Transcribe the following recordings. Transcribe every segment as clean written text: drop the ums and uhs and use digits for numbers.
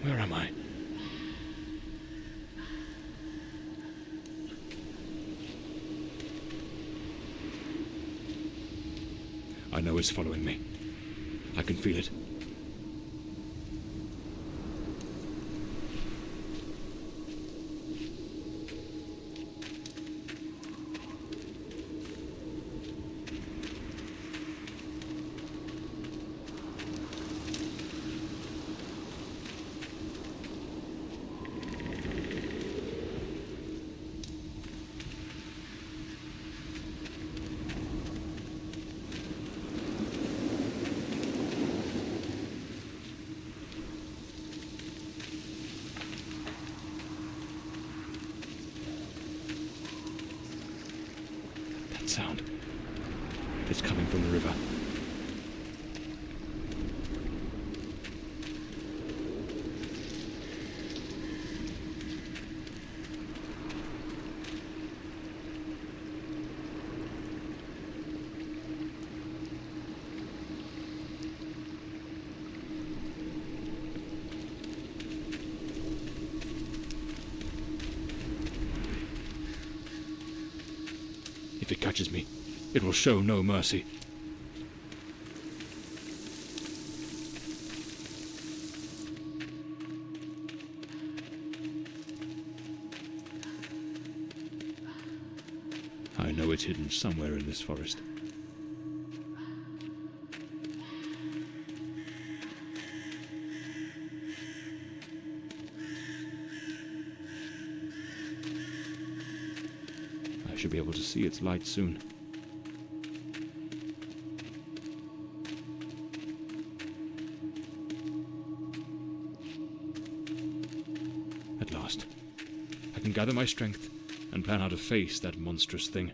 Where am I? I know it's following me. I can feel it. Sound. It's coming from the river. If it catches me, it will show no mercy. I know it's hidden somewhere in this forest. I should be able to see its light soon. At last, I can gather my strength and plan how to face that monstrous thing.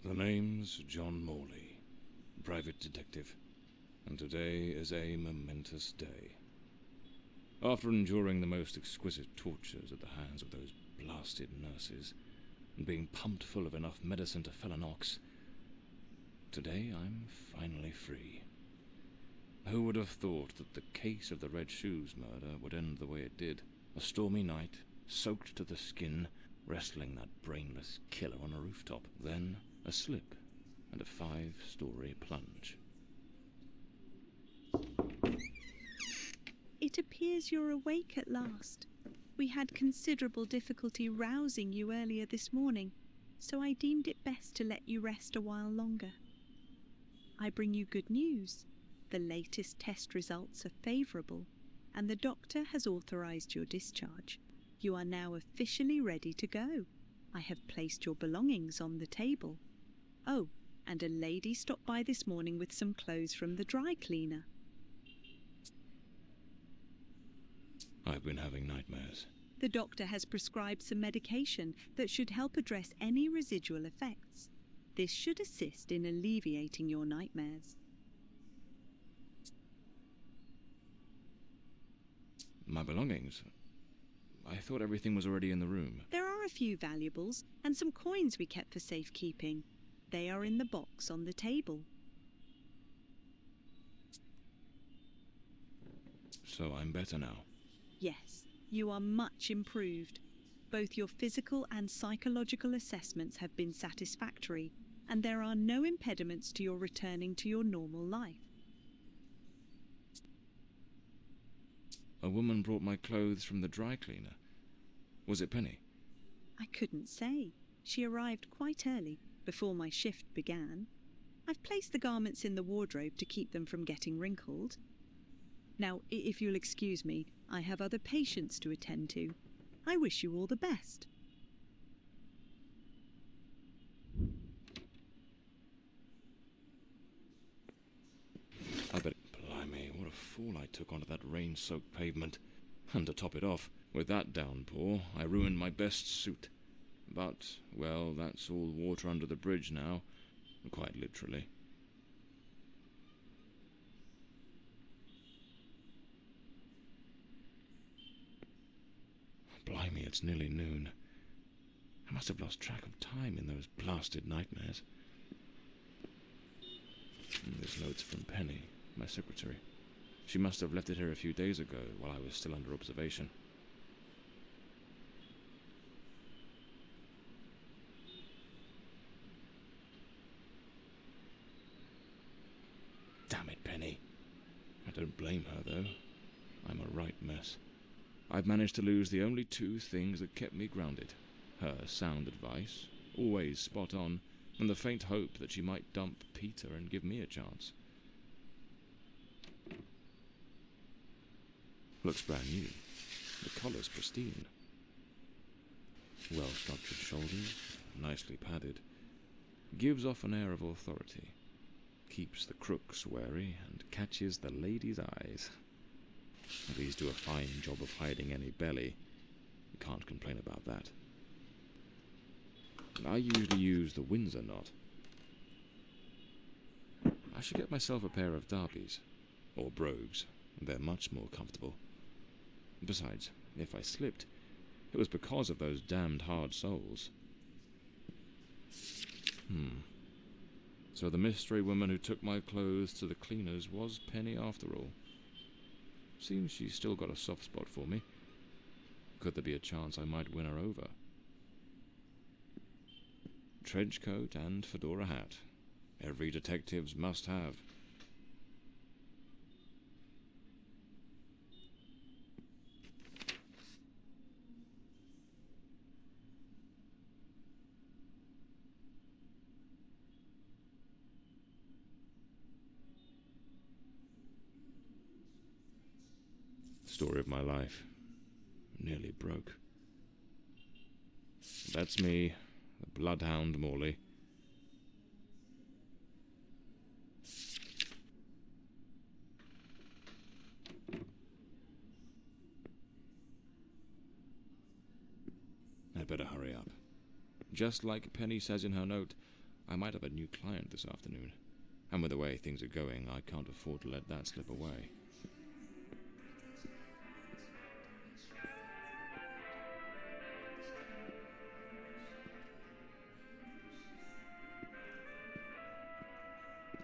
The name's John Morley, private detective, and today is a momentous day. After enduring the most exquisite tortures at the hands of those blasted nurses, and being pumped full of enough medicine to fell an ox, today I'm finally free. Who would have thought that the case of the Red Shoes murder would end the way it did? A stormy night, soaked to the skin, wrestling that brainless killer on a rooftop. Then a slip and a 5-story plunge. It appears you're awake at last. We had considerable difficulty rousing you earlier this morning, so I deemed it best to let you rest a while longer. I bring you good news. The latest test results are favourable, and the doctor has authorised your discharge. You are now officially ready to go. I have placed your belongings on the table. Oh, and a lady stopped by this morning with some clothes from the dry cleaner. I've been having nightmares. The doctor has prescribed some medication that should help address any residual effects. This should assist in alleviating your nightmares. My belongings? I thought everything was already in the room. There are a few valuables and some coins we kept for safekeeping. They are in the box on the table. So I'm better now? Yes, you are much improved. Both your physical and psychological assessments have been satisfactory, and there are no impediments to your returning to your normal life. A woman brought my clothes from the dry cleaner. Was it Penny? I couldn't say. She arrived quite early, before my shift began. I've placed the garments in the wardrobe to keep them from getting wrinkled. Now, if you'll excuse me, I have other patients to attend to. I wish you all the best. I bet. Blimey, what a fool I took onto that rain-soaked pavement. And to top it off, with that downpour, I ruined my best suit. But, well, that's all water under the bridge now. Quite literally. Blimey, it's nearly noon. I must have lost track of time in those blasted nightmares. There's notes from Penny, my secretary. She must have left it here a few days ago while I was still under observation. Damn it, Penny. I don't blame her, though. I'm a right mess. I've managed to lose the only two things that kept me grounded. Her sound advice, always spot on, and the faint hope that she might dump Peter and give me a chance. Looks brand new. The collar's pristine. Well-structured shoulders, nicely padded. Gives off an air of authority. Keeps the crooks wary and catches the ladies' eyes. These do a fine job of hiding any belly. Can't complain about that. I usually use the Windsor knot. I should get myself a pair of derbies, or brogues. They're much more comfortable. Besides, if I slipped, it was because of those damned hard soles. So the mystery woman who took my clothes to the cleaners was Penny after all. Seems she's still got a soft spot for me. Could there be a chance I might win her over? Trench coat and fedora hat. Every detective's must have. Story of my life. Nearly broke. That's me, the bloodhound Morley. I'd better hurry up. Just like Penny says in her note, I might have a new client this afternoon. And with the way things are going, I can't afford to let that slip away.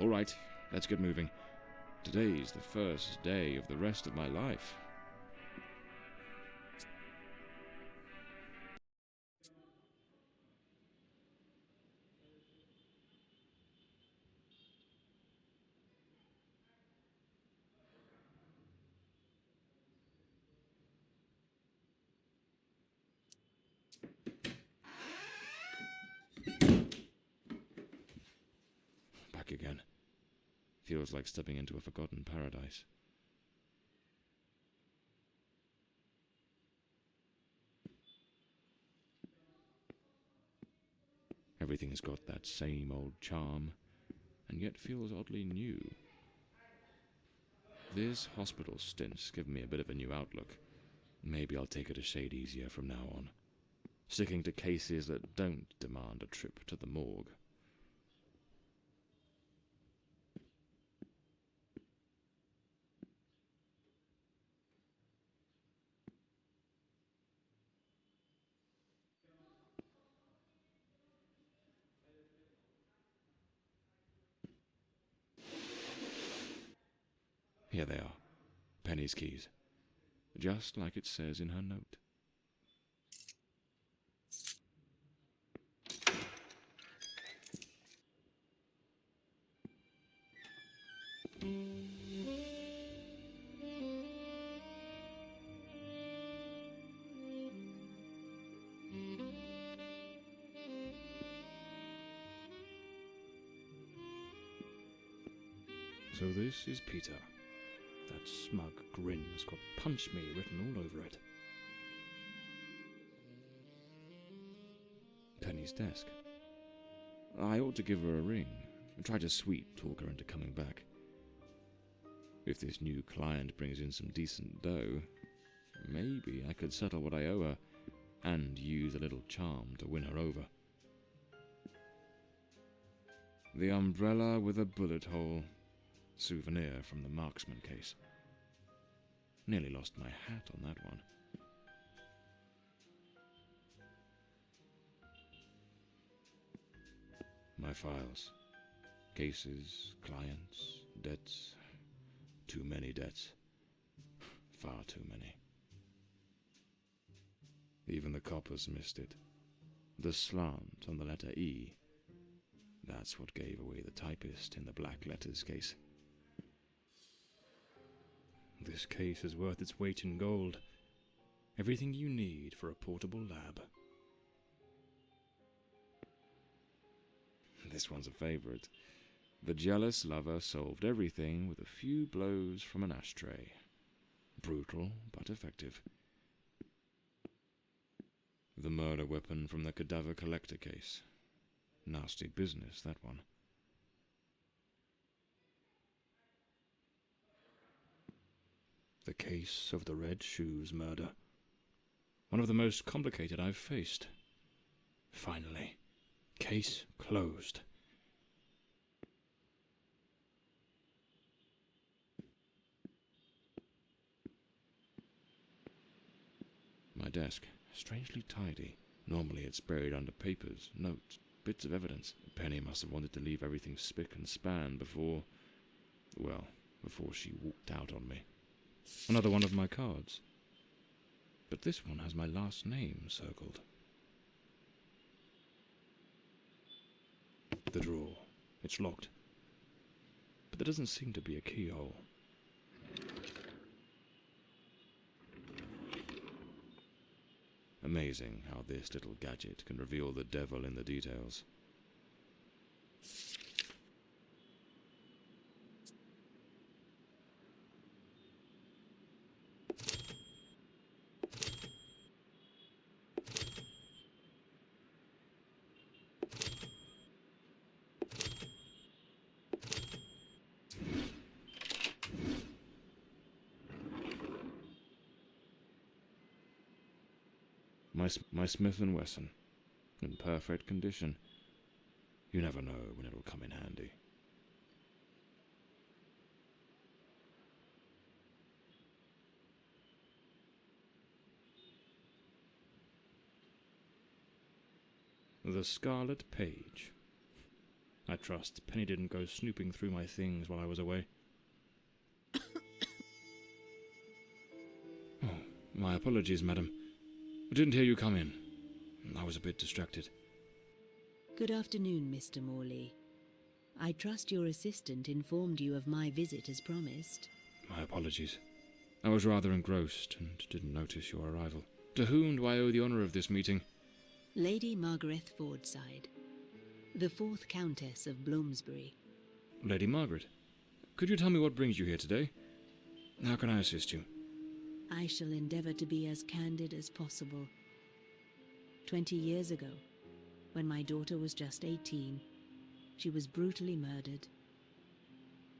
All right, let's get moving. Today's the first day of the rest of my life. Back again. Feels like stepping into a forgotten paradise. Everything has got that same old charm, and yet feels oddly new. This hospital stint's given me a bit of a new outlook. Maybe I'll take it a shade easier from now on, sticking to cases that don't demand a trip to the morgue. Here they are, Penny's keys, just like it says in her note. So this is Peter. That smug grin's got "Punch Me" written all over it. Penny's desk. I ought to give her a ring and try to sweet-talk her into coming back. If this new client brings in some decent dough, maybe I could settle what I owe her and use a little charm to win her over. The umbrella with a bullet hole. Souvenir from the marksman case. Nearly lost my hat on that one. My files. Cases, clients, debts. Too many debts. Far too many. Even the coppers missed it. The slant on the letter E. That's what gave away the typist in the black letters case. This case is worth its weight in gold. Everything you need for a portable lab. This one's a favorite. The jealous lover solved everything with a few blows from an ashtray. Brutal, but effective. The murder weapon from the cadaver collector case. Nasty business, that one. The case of the Red Shoes murder. One of the most complicated I've faced. Finally. Case closed. My desk, strangely tidy. Normally it's buried under papers, notes, bits of evidence. Penny must have wanted to leave everything spick and span before she walked out on me. Another one of my cards. But this one has my last name circled. The drawer. It's locked. But there doesn't seem to be a keyhole. Amazing how this little gadget can reveal the devil in the details. My Smith & Wesson, in perfect condition. You never know when it'll come in handy. The Scarlet Page. I trust Penny didn't go snooping through my things while I was away. Oh, my apologies, madam. I didn't hear you come in. I was a bit distracted. Good afternoon, Mr. Morley. I trust your assistant informed you of my visit as promised. My apologies. I was rather engrossed and didn't notice your arrival. To whom do I owe the honour of this meeting? Lady Margaret Fordside, the 4th Countess of Bloomsbury. Lady Margaret, could you tell me what brings you here today? How can I assist you? I shall endeavour to be as candid as possible. 20 years ago, when my daughter was just 18, she was brutally murdered.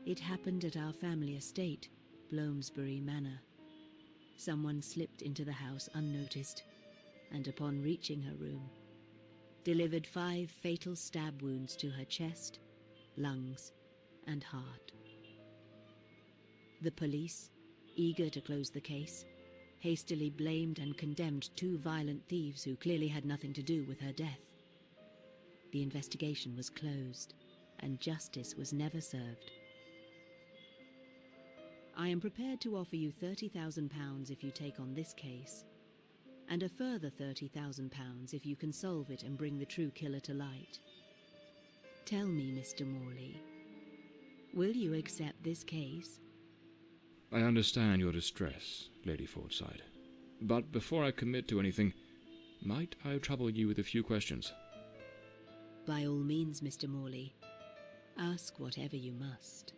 It happened at our family estate, Bloomsbury Manor. Someone slipped into the house unnoticed, and upon reaching her room, delivered 5 fatal stab wounds to her chest, lungs, and heart. The police, eager to close the case, hastily blamed and condemned 2 violent thieves who clearly had nothing to do with her death. The investigation was closed, and justice was never served. I am prepared to offer you £30,000 if you take on this case, and a further £30,000 if you can solve it and bring the true killer to light. Tell me, Mr. Morley, will you accept this case? I understand your distress, Lady Fordside. But before I commit to anything, might I trouble you with a few questions? By all means, Mr. Morley. Ask whatever you must.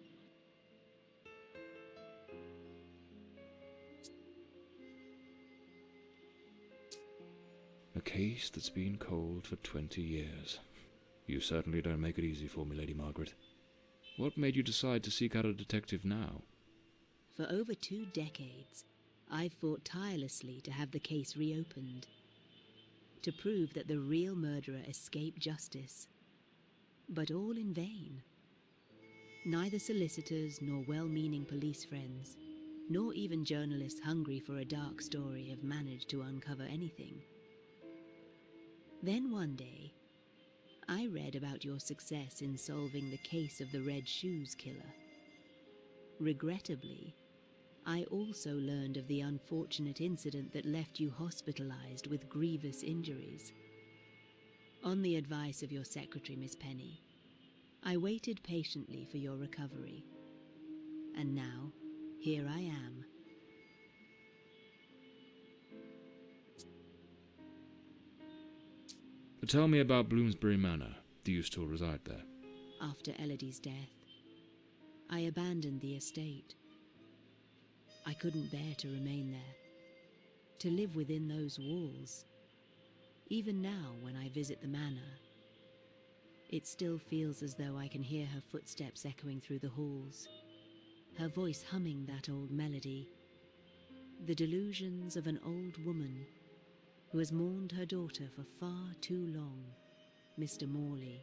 case that's been cold for 20 years. You certainly don't make it easy for me, Lady Margaret. What made you decide to seek out a detective now? For over 2 decades, I've fought tirelessly to have the case reopened, to prove that the real murderer escaped justice. But all in vain. Neither solicitors nor well-meaning police friends, nor even journalists hungry for a dark story, have managed to uncover anything. Then one day, I read about your success in solving the case of the Red Shoes killer. Regrettably, I also learned of the unfortunate incident that left you hospitalized with grievous injuries. On the advice of your secretary, Miss Penny, I waited patiently for your recovery. And now, here I am. Tell me about Bloomsbury Manor. Do you still reside there? After Elody's death, I abandoned the estate. I couldn't bear to remain there, to live within those walls. Even now, when I visit the manor, it still feels as though I can hear her footsteps echoing through the halls, her voice humming that old melody, the delusions of an old woman who has mourned her daughter for far too long, Mr. Morley.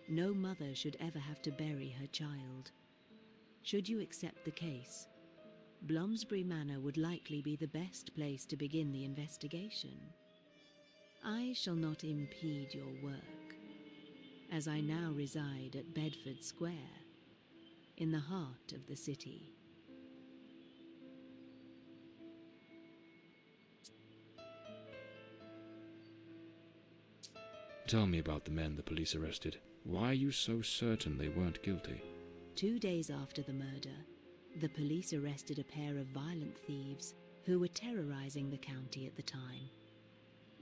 No mother should ever have to bury her child. Should you accept the case, Bloomsbury Manor would likely be the best place to begin the investigation. I shall not impede your work, as I now reside at Bedford Square, in the heart of the city. Tell me about the men the police arrested. Why are you so certain they weren't guilty? 2 days after the murder, the police arrested a pair of violent thieves who were terrorizing the county at the time.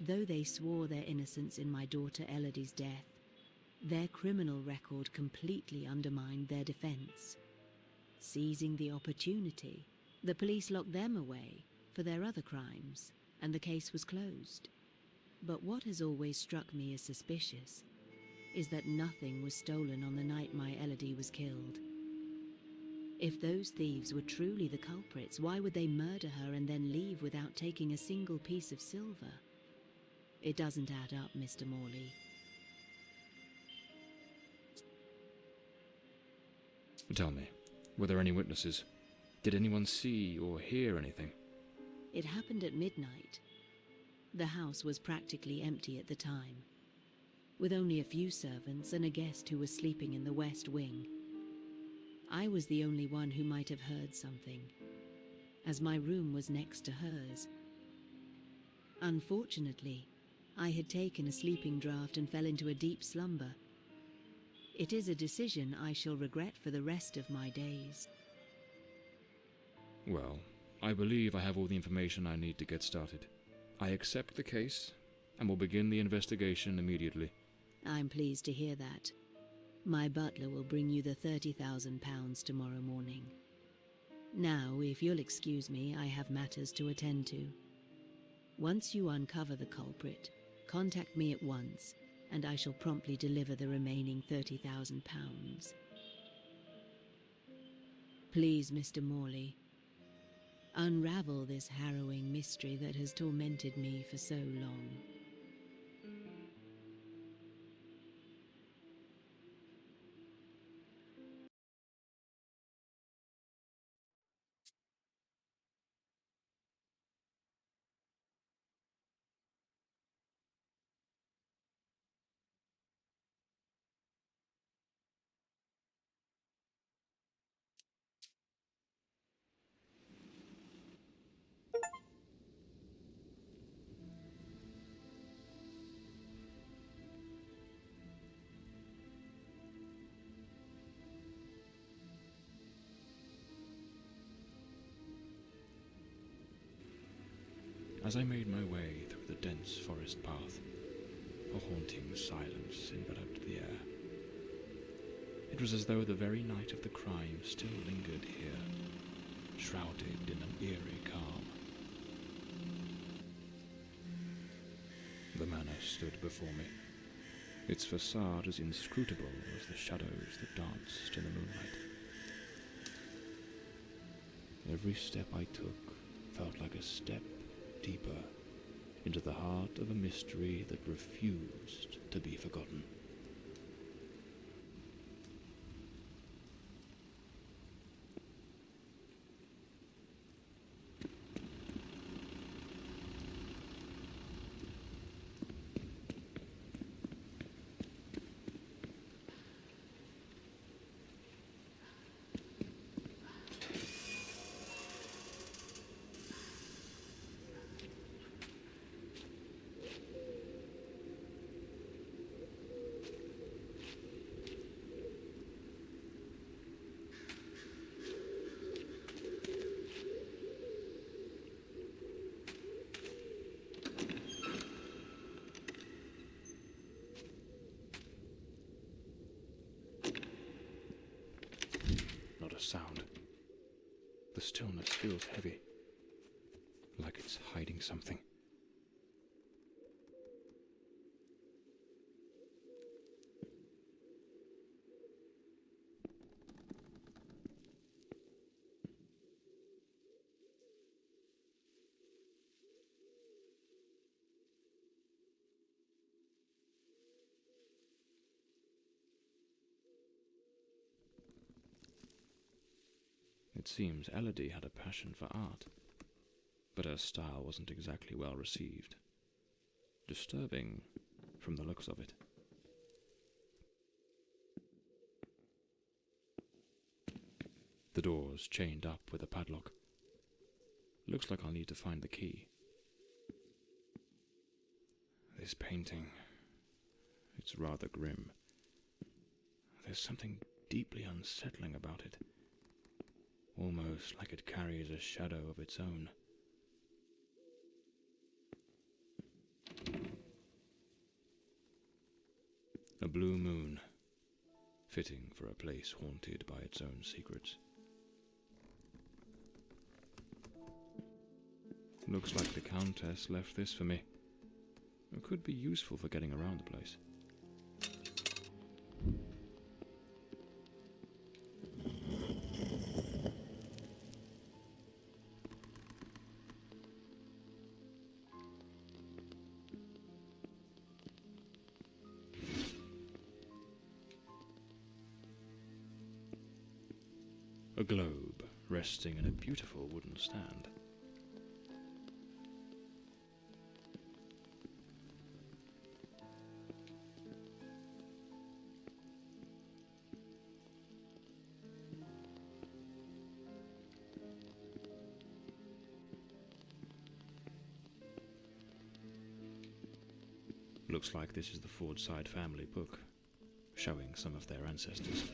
Though they swore their innocence in my daughter Elody's death, their criminal record completely undermined their defense. Seizing the opportunity, the police locked them away for their other crimes, and the case was closed. But what has always struck me as suspicious is that nothing was stolen on the night my Elody was killed. If those thieves were truly the culprits, why would they murder her and then leave without taking a single piece of silver? It doesn't add up, Mr. Morley. Tell me, were there any witnesses? Did anyone see or hear anything? It happened at midnight. The house was practically empty at the time, with only a few servants and a guest who was sleeping in the west wing. I was the only one who might have heard something, as my room was next to hers. Unfortunately, I had taken a sleeping draught and fell into a deep slumber. It is a decision I shall regret for the rest of my days. Well, I believe I have all the information I need to get started. I accept the case, and will begin the investigation immediately. I'm pleased to hear that. My butler will bring you the £30,000 tomorrow morning. Now, if you'll excuse me, I have matters to attend to. Once you uncover the culprit, contact me at once, and I shall promptly deliver the remaining £30,000. Please, Mr. Morley, unravel this harrowing mystery that has tormented me for so long. As I made my way through the dense forest path, a haunting silence enveloped the air. It was as though the very night of the crime still lingered here, shrouded in an eerie calm. manor stood before me, its facade as inscrutable as the shadows that danced in the moonlight. Every step I took felt like a step deeper into the heart of a mystery that refused to be forgotten. Not a sound. The stillness feels heavy, like it's hiding something. It seems Elody had a passion for art, but her style wasn't exactly well received. Disturbing from the looks of it. The door's chained up with a padlock. Looks like I'll need to find the key. This painting, it's rather grim. There's something deeply unsettling about it. Almost like it carries a shadow of its own. A blue moon, fitting for a place haunted by its own secrets. Looks like the Countess left this for me. It could be useful for getting around the place. A globe resting in a beautiful wooden stand. Looks like this is the Fordside family book, showing some of their ancestors.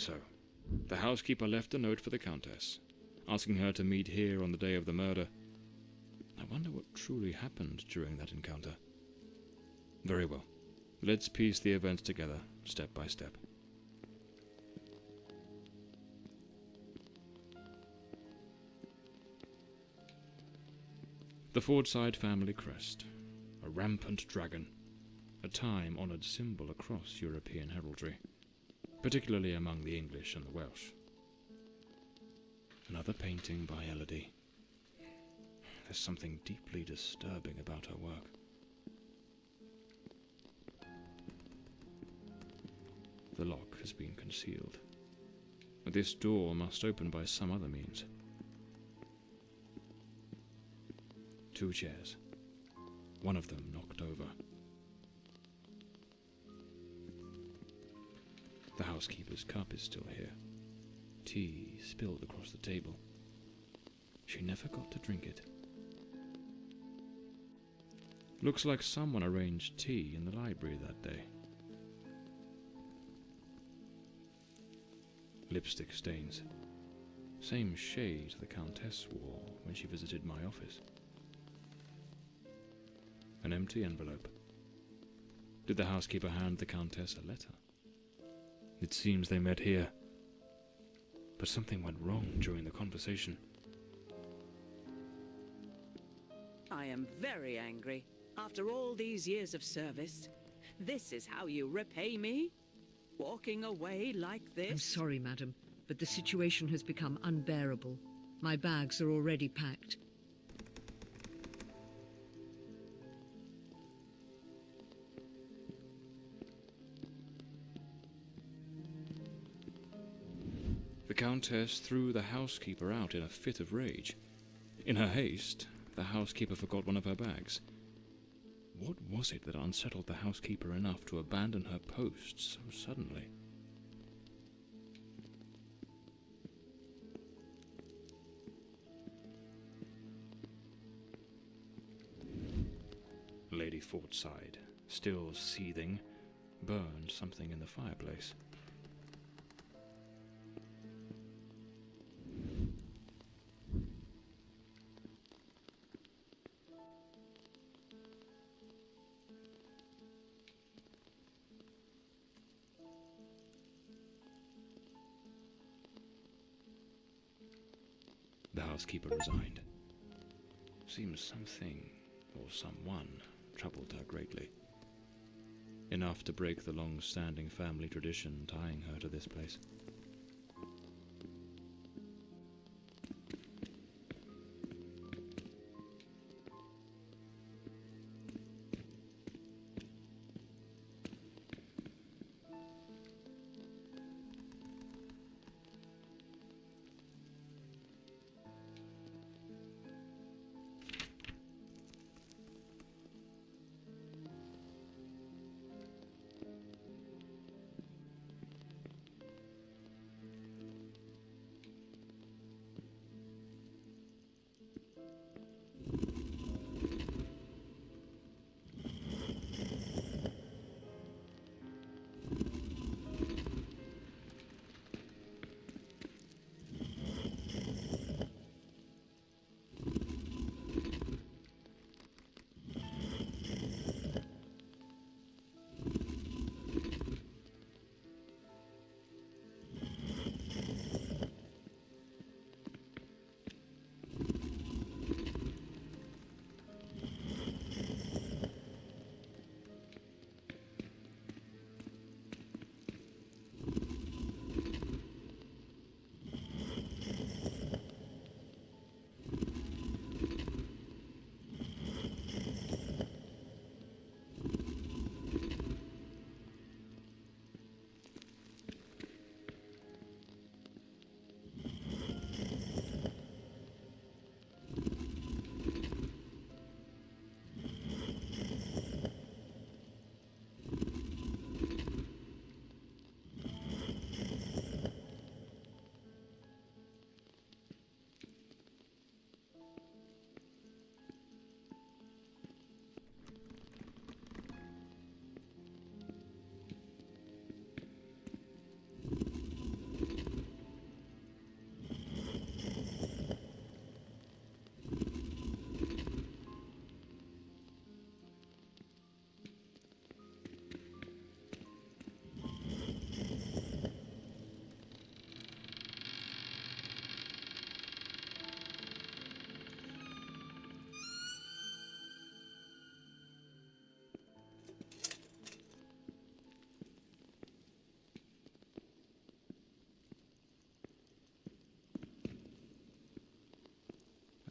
So, the housekeeper left a note for the Countess, asking her to meet here on the day of the murder. I wonder what truly happened during that encounter. Very well. Let's piece the events together, step by step. The Fordside family crest, a rampant dragon, a time-honoured symbol across European heraldry, particularly among the English and the Welsh. Another painting by Elody. There's something deeply disturbing about her work. The lock has been concealed, but this door must open by some other means. 2 chairs, one of them knocked over. The housekeeper's cup is still here, tea spilled across the table. She never got to drink it. Looks like someone arranged tea in the library that day. Lipstick stains. Same shade the Countess wore when she visited my office. An empty envelope. Did the housekeeper hand the Countess a letter? It seems they met here. But something went wrong during the conversation. I am very angry. After all these years of service, this is how you repay me? Walking away like this? I'm sorry, madam, but the situation has become unbearable. My bags are already packed. The Countess threw the housekeeper out in a fit of rage. In her haste, the housekeeper forgot one of her bags. What was it that unsettled the housekeeper enough to abandon her post so suddenly? Lady Fortside, still seething, burned something in the fireplace. The housekeeper resigned. Seems something, or someone, troubled her greatly. Enough to break the long-standing family tradition tying her to this place.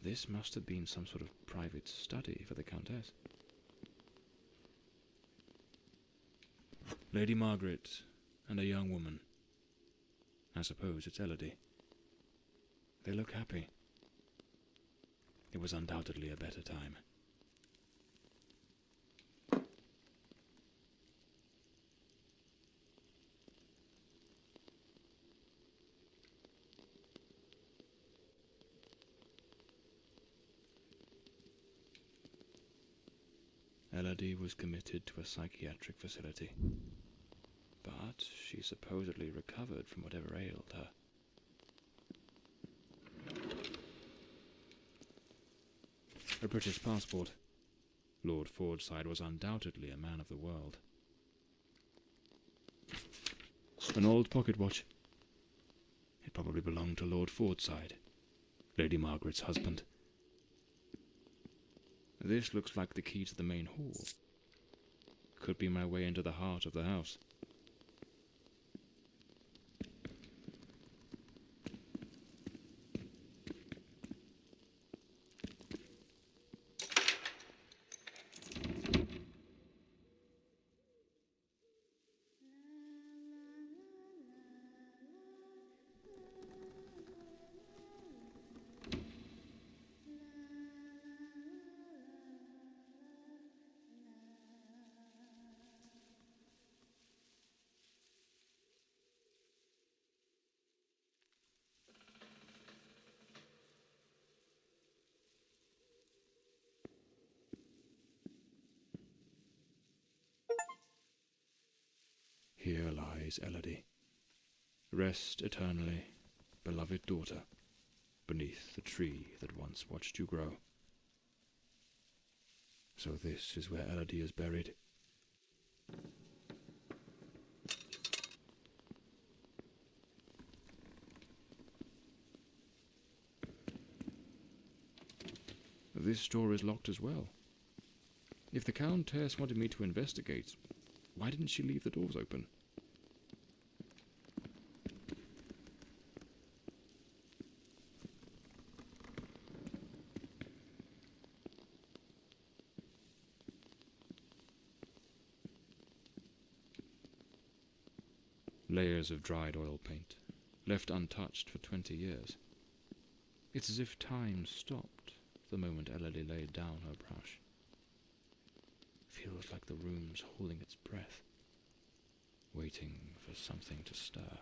This must have been some sort of private study for the Countess. Lady Margaret and a young woman. I suppose it's Elody. They look happy. It was undoubtedly a better time. Elody was committed to a psychiatric facility. But she supposedly recovered from whatever ailed her. A British passport. Lord Fordside was undoubtedly a man of the world. An old pocket watch. It probably belonged to Lord Fordside, Lady Margaret's husband. This looks like the key to the main hall. Could be my way into the heart of the house. Here lies Elody. Rest eternally, beloved daughter, beneath the tree that once watched you grow. So this is where Elody is buried. This door is locked as well. If the Countess wanted me to investigate, why didn't she leave the doors open? Layers of dried oil paint, left untouched for 20 years. It's as if time stopped the moment Elody laid down her brush. Feels like the room's holding its breath, waiting for something to stir.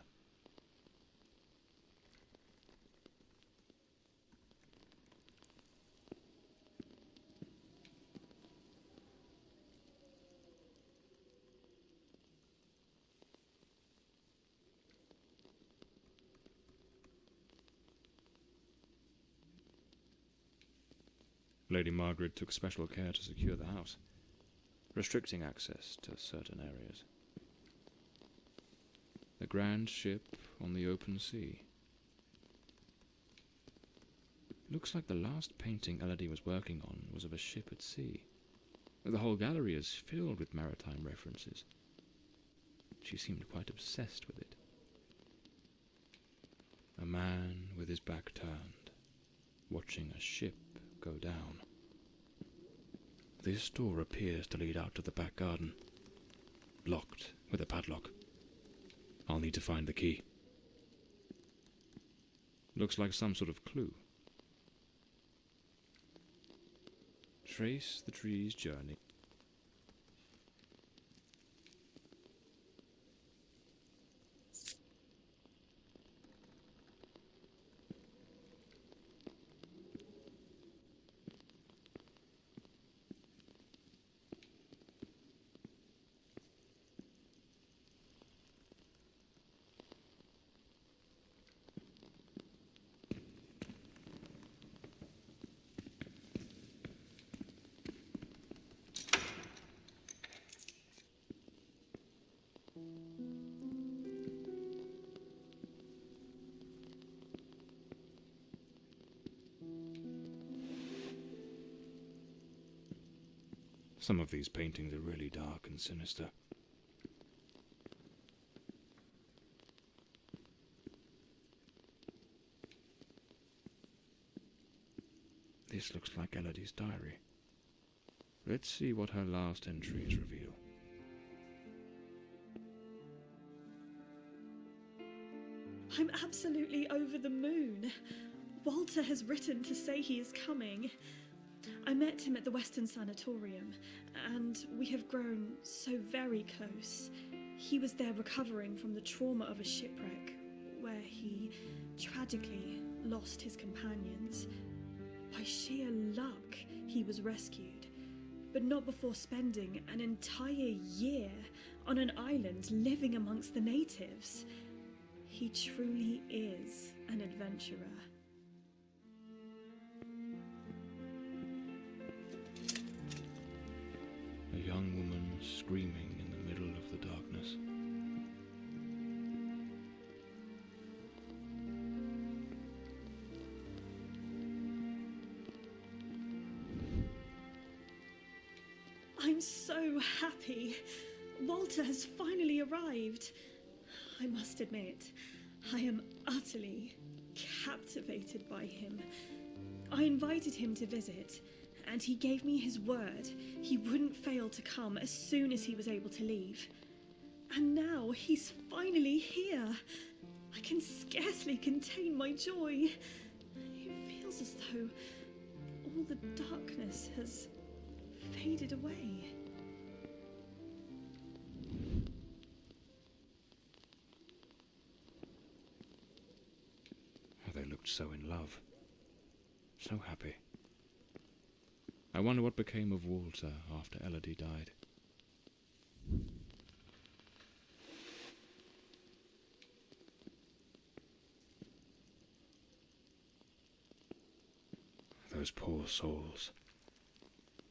Lady Margaret took special care to secure the house, restricting access to certain areas. A grand ship on the open sea. Looks like the last painting Elody was working on was of a ship at sea. The whole gallery is filled with maritime references. She seemed quite obsessed with it. A man with his back turned, watching a ship go down. This door appears to lead out to the back garden, locked with a padlock. I'll need to find the key. Looks like some sort of clue. Trace the tree's journey. Some of these paintings are really dark and sinister. This looks like Elody's diary. Let's see what her last entries reveal. I'm absolutely over the moon. Walter has written to say he is coming. I met him at the Western Sanatorium, and we have grown so very close. He was there recovering from the trauma of a shipwreck, where he tragically lost his companions. By sheer luck, he was rescued, but not before spending an entire year on an island living amongst the natives. He truly is an adventurer. A young woman screaming in the middle of the darkness. I'm so happy. Walter has finally arrived. I must admit, I am utterly captivated by him. I invited him to visit, and he gave me his word he wouldn't fail to come as soon as he was able to leave. And now he's finally here. I can scarcely contain my joy. It feels as though all the darkness has faded away. They looked so in love, so happy. I wonder what became of Walter after Elody died. Those poor souls.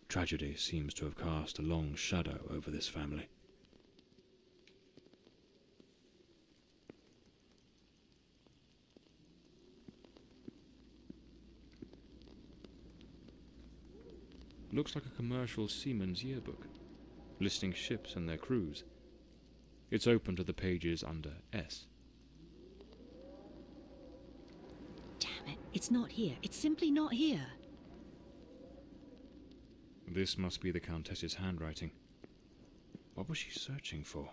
Tragedy seems to have cast a long shadow over this family. Looks like a commercial seaman's yearbook, listing ships and their crews. It's open to the pages under S. Damn it, it's not here. It's simply not here. This must be the Countess's handwriting. What was she searching for?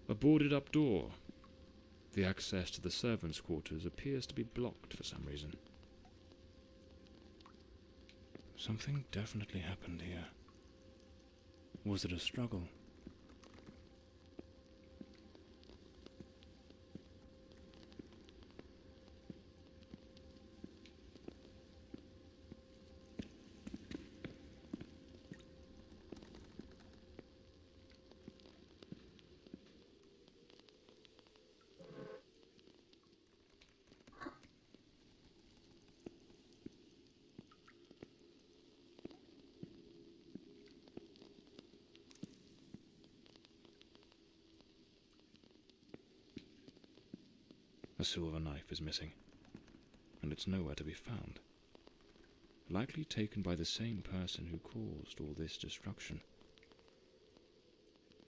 A boarded-up door. The access to the servants' quarters appears to be blocked for some reason. Something definitely happened here. Was it a struggle? A silver knife is missing, and it's nowhere to be found. Likely taken by the same person who caused all this destruction.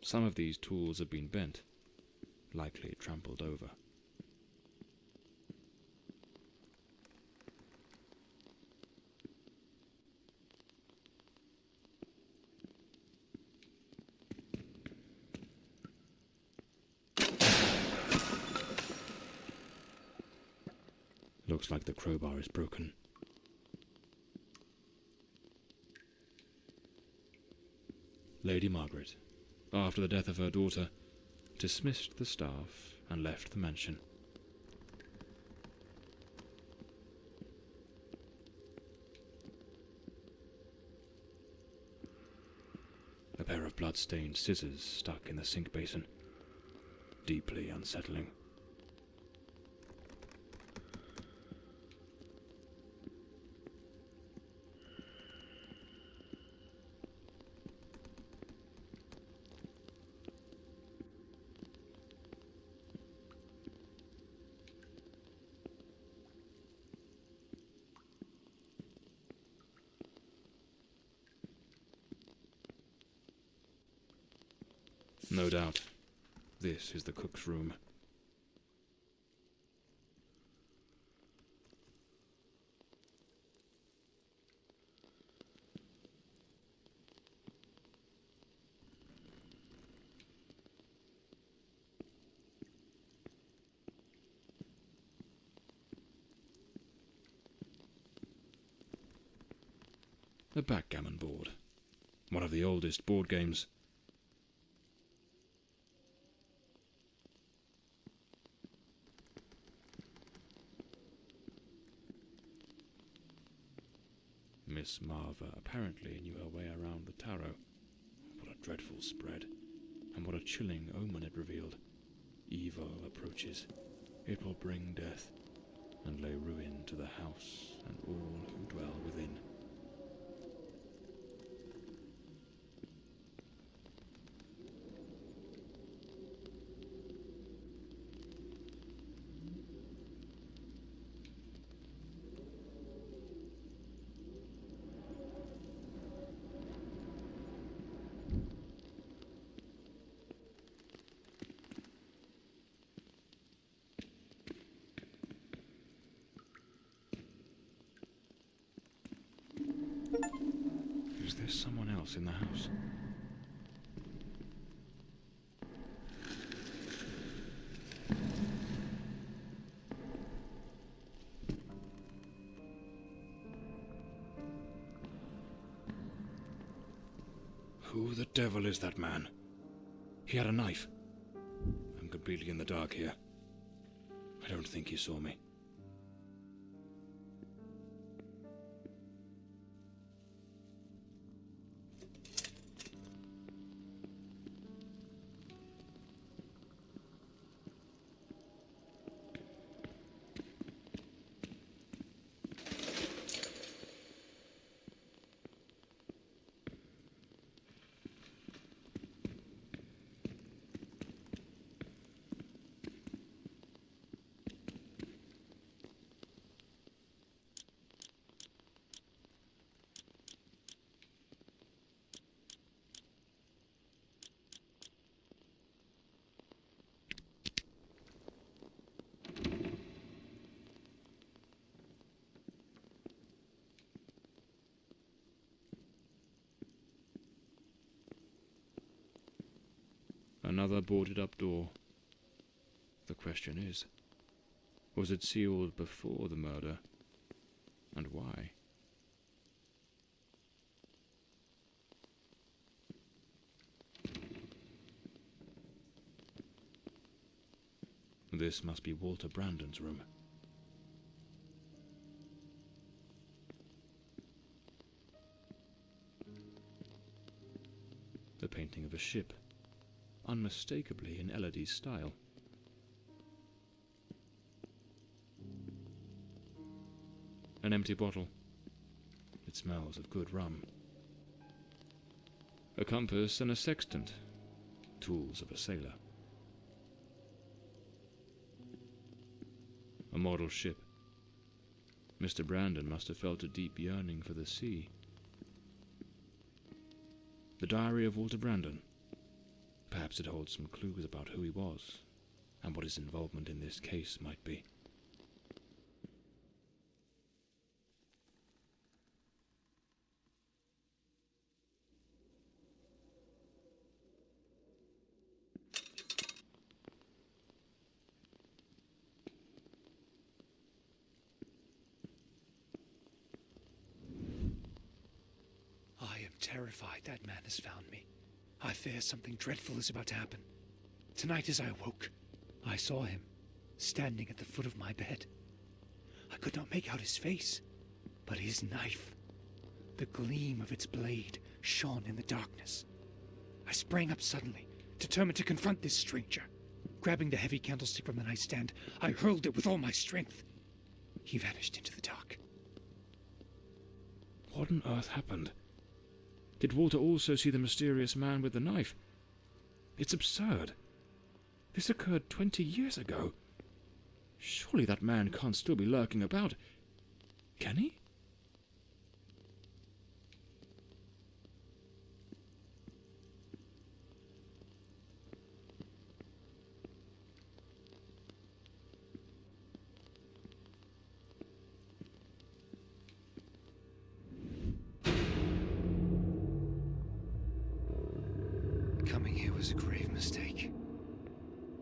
Some of these tools have been bent, likely trampled over. Looks like the crowbar is broken. Lady Margaret, after the death of her daughter, dismissed the staff and left the mansion. A pair of blood-stained scissors stuck in the sink basin. Deeply unsettling. No doubt. This is the cook's room. A backgammon board. One of the oldest board games. Miss Marver apparently knew her way around the tarot. What a dreadful spread, and what a chilling omen it revealed. Evil approaches. It will bring death, and lay ruin to the house and all who dwell within. Is there someone else in the house? Who the devil is that man? He had a knife. I'm completely in the dark here. I don't think he saw me. Another boarded-up door. The question is, was it sealed before the murder? And why? This must be Walter Brandon's room. The painting of a ship, unmistakably in Elody's style. An empty bottle. It smells of good rum. A compass and a sextant, tools of a sailor. A model ship. Mr. Brandon must have felt a deep yearning for the sea. The diary of Walter Brandon. Perhaps it holds some clues about who he was, and what his involvement in this case might be. I am terrified that man has found me. I fear something dreadful is about to happen. Tonight as I awoke, I saw him, standing at the foot of my bed. I could not make out his face, but his knife. The gleam of its blade shone in the darkness. I sprang up suddenly, determined to confront this stranger. Grabbing the heavy candlestick from the nightstand, I hurled it with all my strength. He vanished into the dark. What on earth happened? Did Walter also see the mysterious man with the knife? It's absurd. This occurred 20 years ago. Surely that man can't still be lurking about. Can he? was a grave mistake.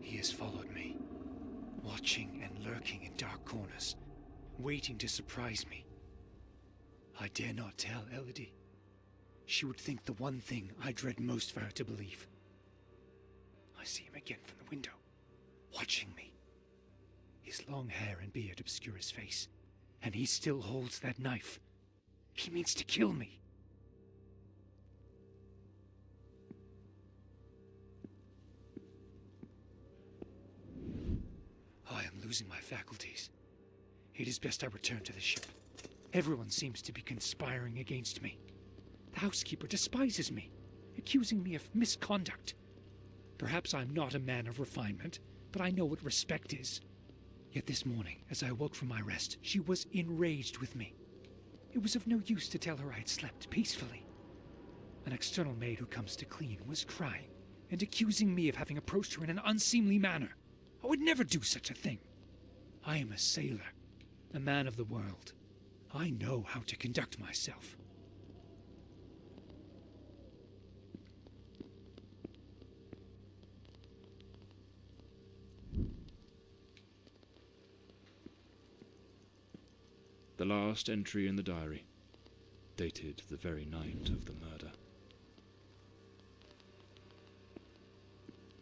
He has followed me, watching and lurking in dark corners, waiting to surprise me. I dare not tell Elody. She would think the one thing I dread most for her to believe. I see him again from the window, watching me. His long hair and beard obscure his face, and he still holds that knife. He means to kill me. I am losing my faculties. It is best I return to the ship. Everyone seems to be conspiring against me. The housekeeper despises me, accusing me of misconduct. Perhaps I'm not a man of refinement, but I know what respect is. Yet this morning, as I awoke from my rest, she was enraged with me. It was of no use to tell her I had slept peacefully. An external maid who comes to clean was crying and accusing me of having approached her in an unseemly manner. I would never do such a thing. I am a sailor, a man of the world. I know how to conduct myself. The last entry in the diary, dated the very night of the murder.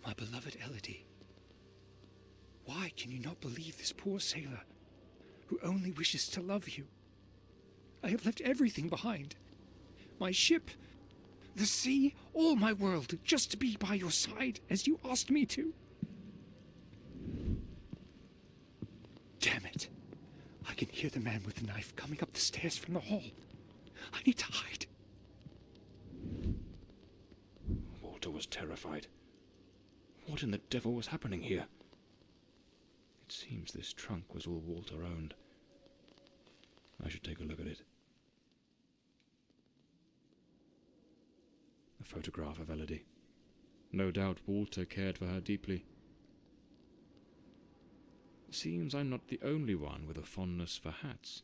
My beloved Elody, why can you not believe this poor sailor, who only wishes to love you? I have left everything behind. My ship, the sea, all my world, just to be by your side, as you asked me to. Damn it. I can hear the man with the knife coming up the stairs from the hall. I need to hide. Walter was terrified. What in the devil was happening here? It seems this trunk was all Walter owned. I should take a look at it. A photograph of Elody. No doubt Walter cared for her deeply. Seems I'm not the only one with a fondness for hats.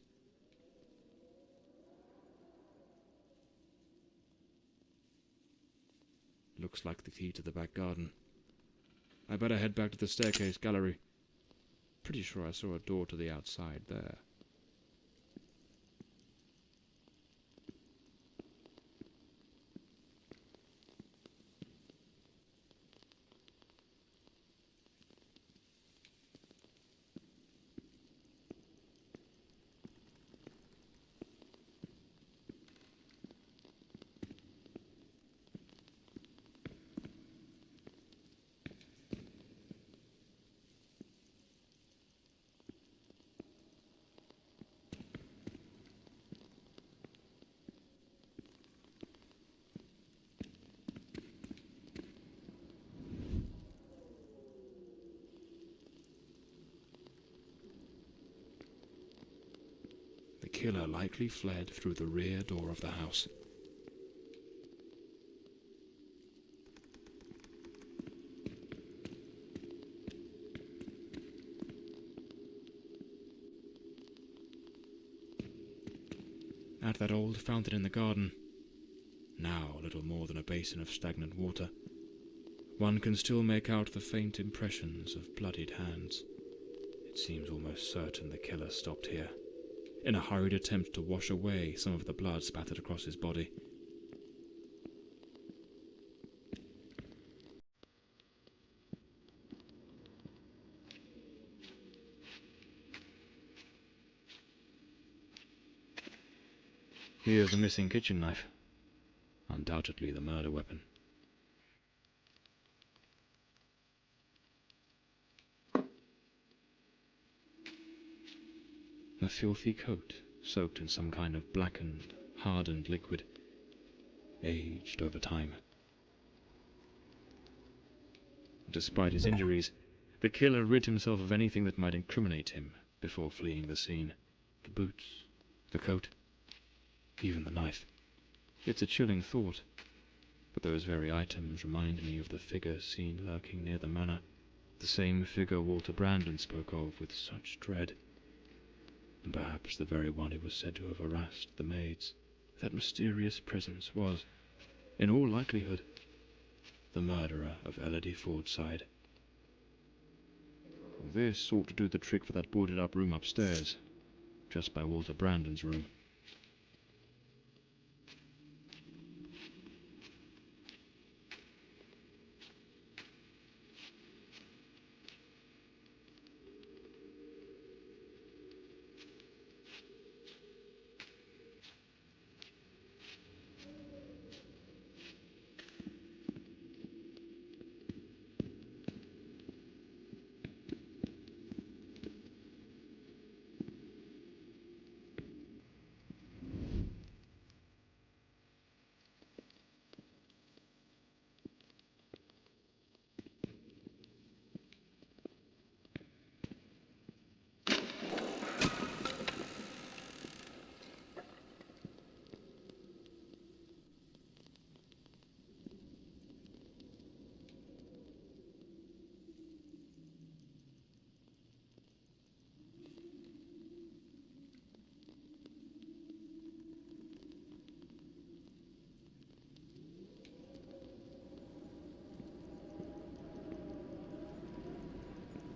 Looks like the key to the back garden. I better head back to the staircase gallery. Pretty sure I saw a door to the outside there. The killer likely fled through the rear door of the house. At that old fountain in the garden, now little more than a basin of stagnant water, one can still make out the faint impressions of bloodied hands. It seems almost certain the killer stopped here, in a hurried attempt to wash away some of the blood spattered across his body. Here's the missing kitchen knife. Undoubtedly the murder weapon. A filthy coat, soaked in some kind of blackened, hardened liquid, aged over time. Despite his injuries, the killer rid himself of anything that might incriminate him before fleeing the scene. The boots, the coat, even the knife. It's a chilling thought, but those very items remind me of the figure seen lurking near the manor, the same figure Walter Brandon spoke of with such dread. And perhaps the very one who was said to have harassed the maids. That mysterious presence was, in all likelihood, the murderer of Elody Fordside. This ought to do the trick for that boarded up room upstairs, just by Walter Brandon's room.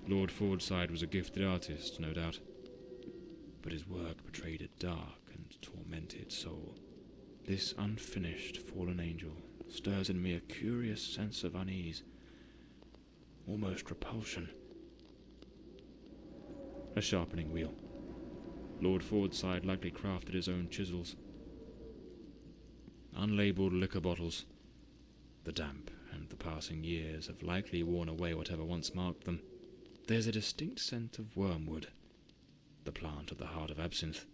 Lord Fordside was a gifted artist, no doubt, but his work betrayed a dark and tormented soul. This unfinished fallen angel stirs in me a curious sense of unease, almost repulsion. A sharpening wheel. Lord Fordside likely crafted his own chisels. Unlabelled liquor bottles. The damp and the passing years have likely worn away whatever once marked them. There's a distinct scent of wormwood, the plant at the heart of absinthe.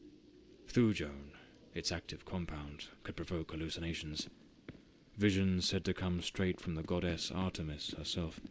Thujone, its active compound, could provoke hallucinations. Visions said to come straight from the goddess Artemis herself.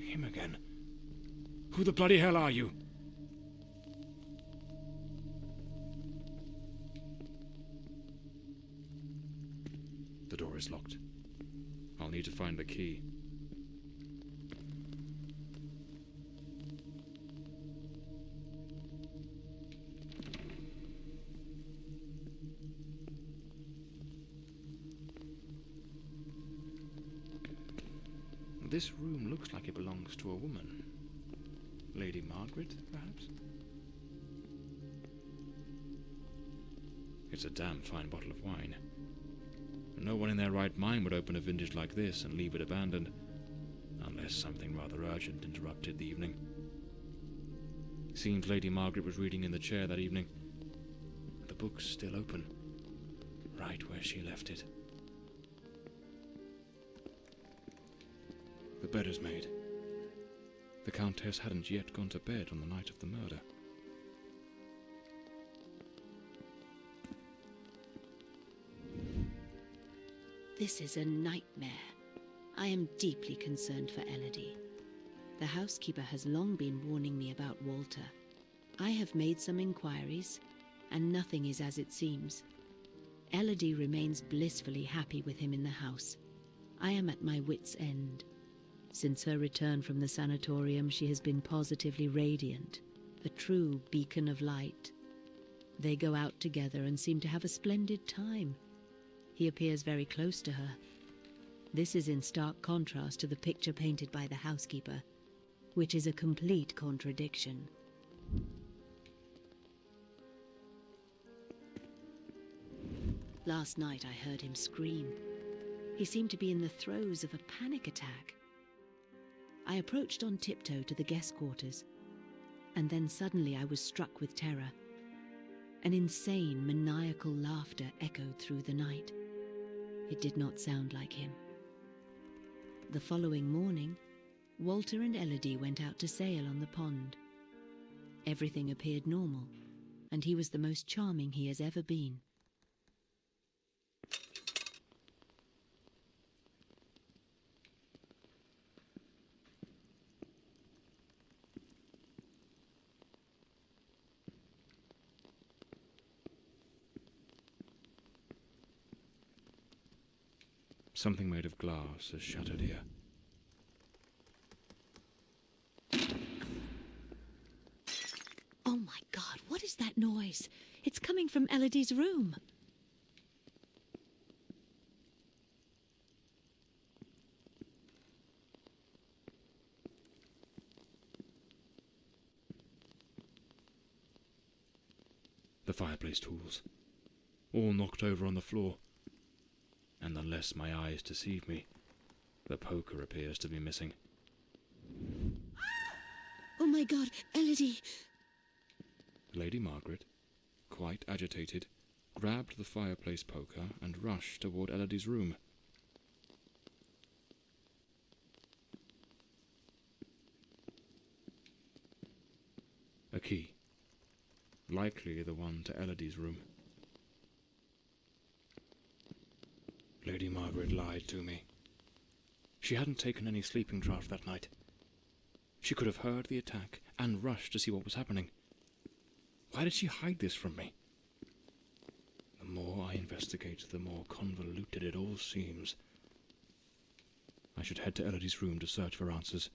Him again. Who the bloody hell are you? The door is locked. I'll need to find the key. This room looks like it belongs to a woman. Lady Margaret, perhaps? It's a damn fine bottle of wine. No one in their right mind would open a vintage like this and leave it abandoned, unless something rather urgent interrupted the evening. Seems Lady Margaret was reading in the chair that evening. The book's still open, right where she left it. The bed is made. The Countess hadn't yet gone to bed on the night of the murder. This is a nightmare. I am deeply concerned for Elody. The housekeeper has long been warning me about Walter. I have made some inquiries, and nothing is as it seems. Elody remains blissfully happy with him in the house. I am at my wit's end. Since her return from the sanatorium, she has been positively radiant, a true beacon of light. They go out together and seem to have a splendid time. He appears very close to her. This is in stark contrast to the picture painted by the housekeeper, which is a complete contradiction. Last night I heard him scream. He seemed to be in the throes of a panic attack. I approached on tiptoe to the guest quarters, and then suddenly I was struck with terror. An insane, maniacal laughter echoed through the night. It did not sound like him. The following morning, Walter and Elody went out to sail on the pond. Everything appeared normal, and he was the most charming he has ever been. Something made of glass has shattered here. Oh my God, what is that noise? It's coming from Elody's room. The fireplace tools, all knocked over on the floor. And unless my eyes deceive me, the poker appears to be missing. Oh my God, Elody! Lady Margaret, quite agitated, grabbed the fireplace poker and rushed toward Elody's room. A key. Likely the one to Elody's room. Lady Margaret lied to me. She hadn't taken any sleeping draught that night. She could have heard the attack and rushed to see what was happening. Why did she hide this from me? The more I investigate, the more convoluted it all seems. I should head to Elody's room to search for answers.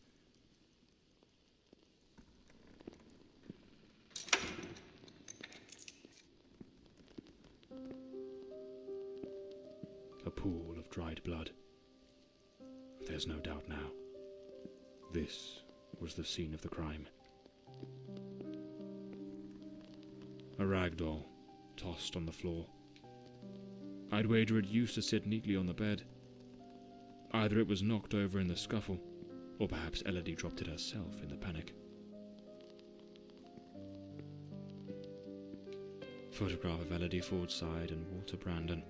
A pool of dried blood. There's no doubt now. This was the scene of the crime. A rag doll, tossed on the floor. I'd wager it used to sit neatly on the bed. Either it was knocked over in the scuffle, or perhaps Elody dropped it herself in the panic. Photograph of Elody Fordside and Walter Brandon.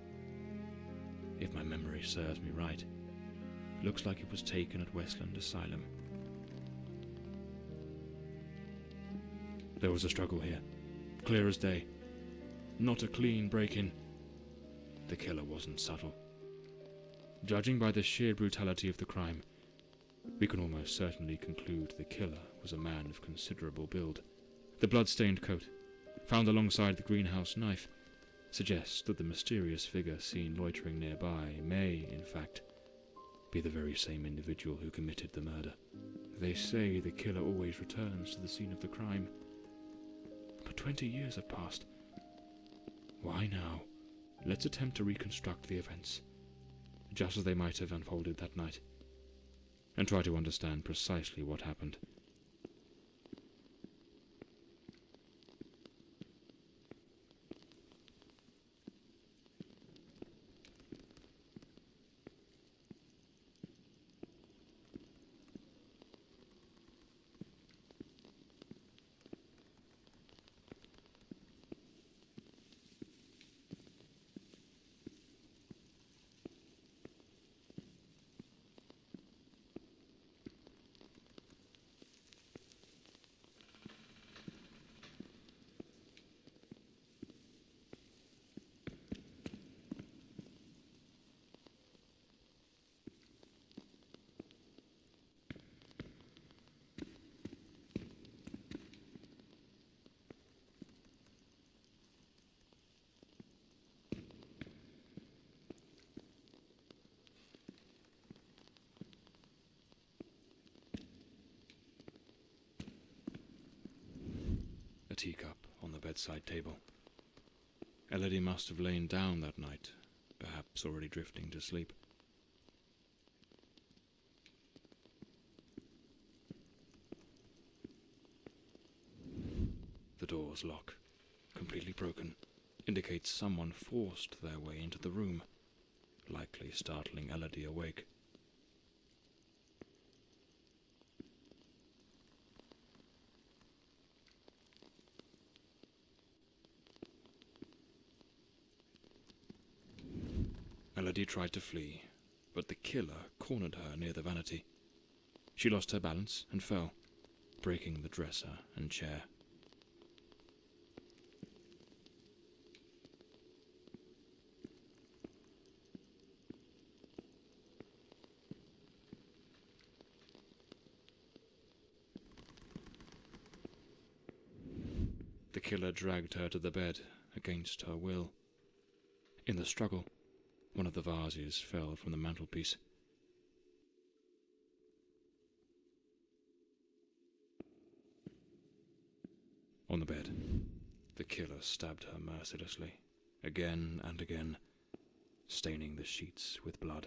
If my memory serves me right, looks like it was taken at Westland Asylum. There was a struggle here, clear as day. Not a clean break-in. The killer wasn't subtle. Judging by the sheer brutality of the crime, we can almost certainly conclude the killer was a man of considerable build. The blood-stained coat, found alongside the greenhouse knife, suggests that the mysterious figure seen loitering nearby may, in fact, be the very same individual who committed the murder. They say the killer always returns to the scene of the crime. But 20 years have passed. Why now? Let's attempt to reconstruct the events, just as they might have unfolded that night, and try to understand precisely what happened. A teacup on the bedside table. Elody must have lain down that night, perhaps already drifting to sleep. The door's lock, completely broken, indicates someone forced their way into the room, likely startling Elody awake. Elody tried to flee, but the killer cornered her near the vanity. She lost her balance and fell, breaking the dresser and chair. The killer dragged her to the bed against her will. In the struggle, One of the vases fell from the mantelpiece. On the bed, the killer stabbed her mercilessly, again and again, staining the sheets with blood.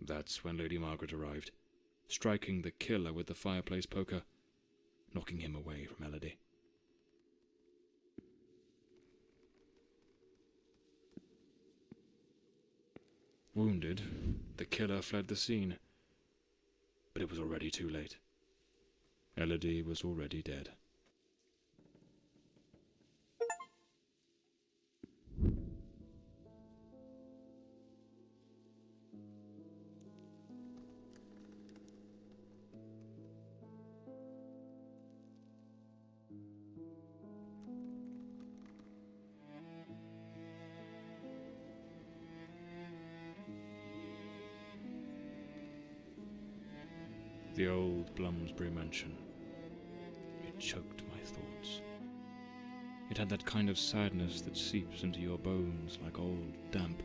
That's when Lady Margaret arrived, striking the killer with the fireplace poker, knocking him away from Elody. Wounded, the killer fled the scene, but it was already too late. Elody was already dead. The old Bloomsbury mansion. It choked my thoughts. It had that kind of sadness that seeps into your bones like old damp,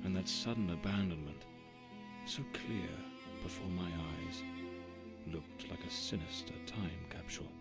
and that sudden abandonment, so clear before my eyes, looked like a sinister time capsule.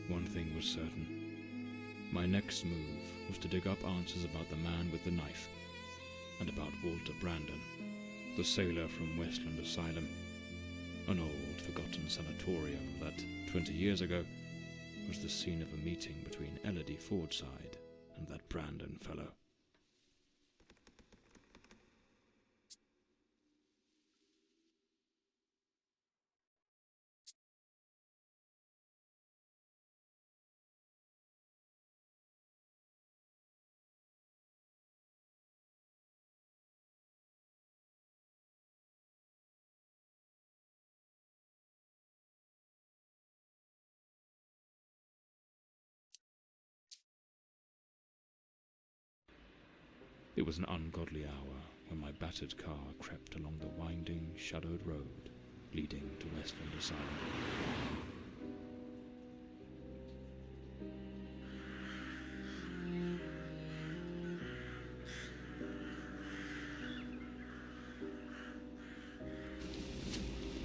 One thing was certain. My next move was to dig up answers about the man with the knife, and about Walter Brandon, the sailor from Westland Asylum, an old, forgotten sanatorium that, 20 years ago, was the scene of a meeting between Elody Fordside and that Brandon fellow. It was an ungodly hour when my battered car crept along the winding, shadowed road leading to Westland Asylum.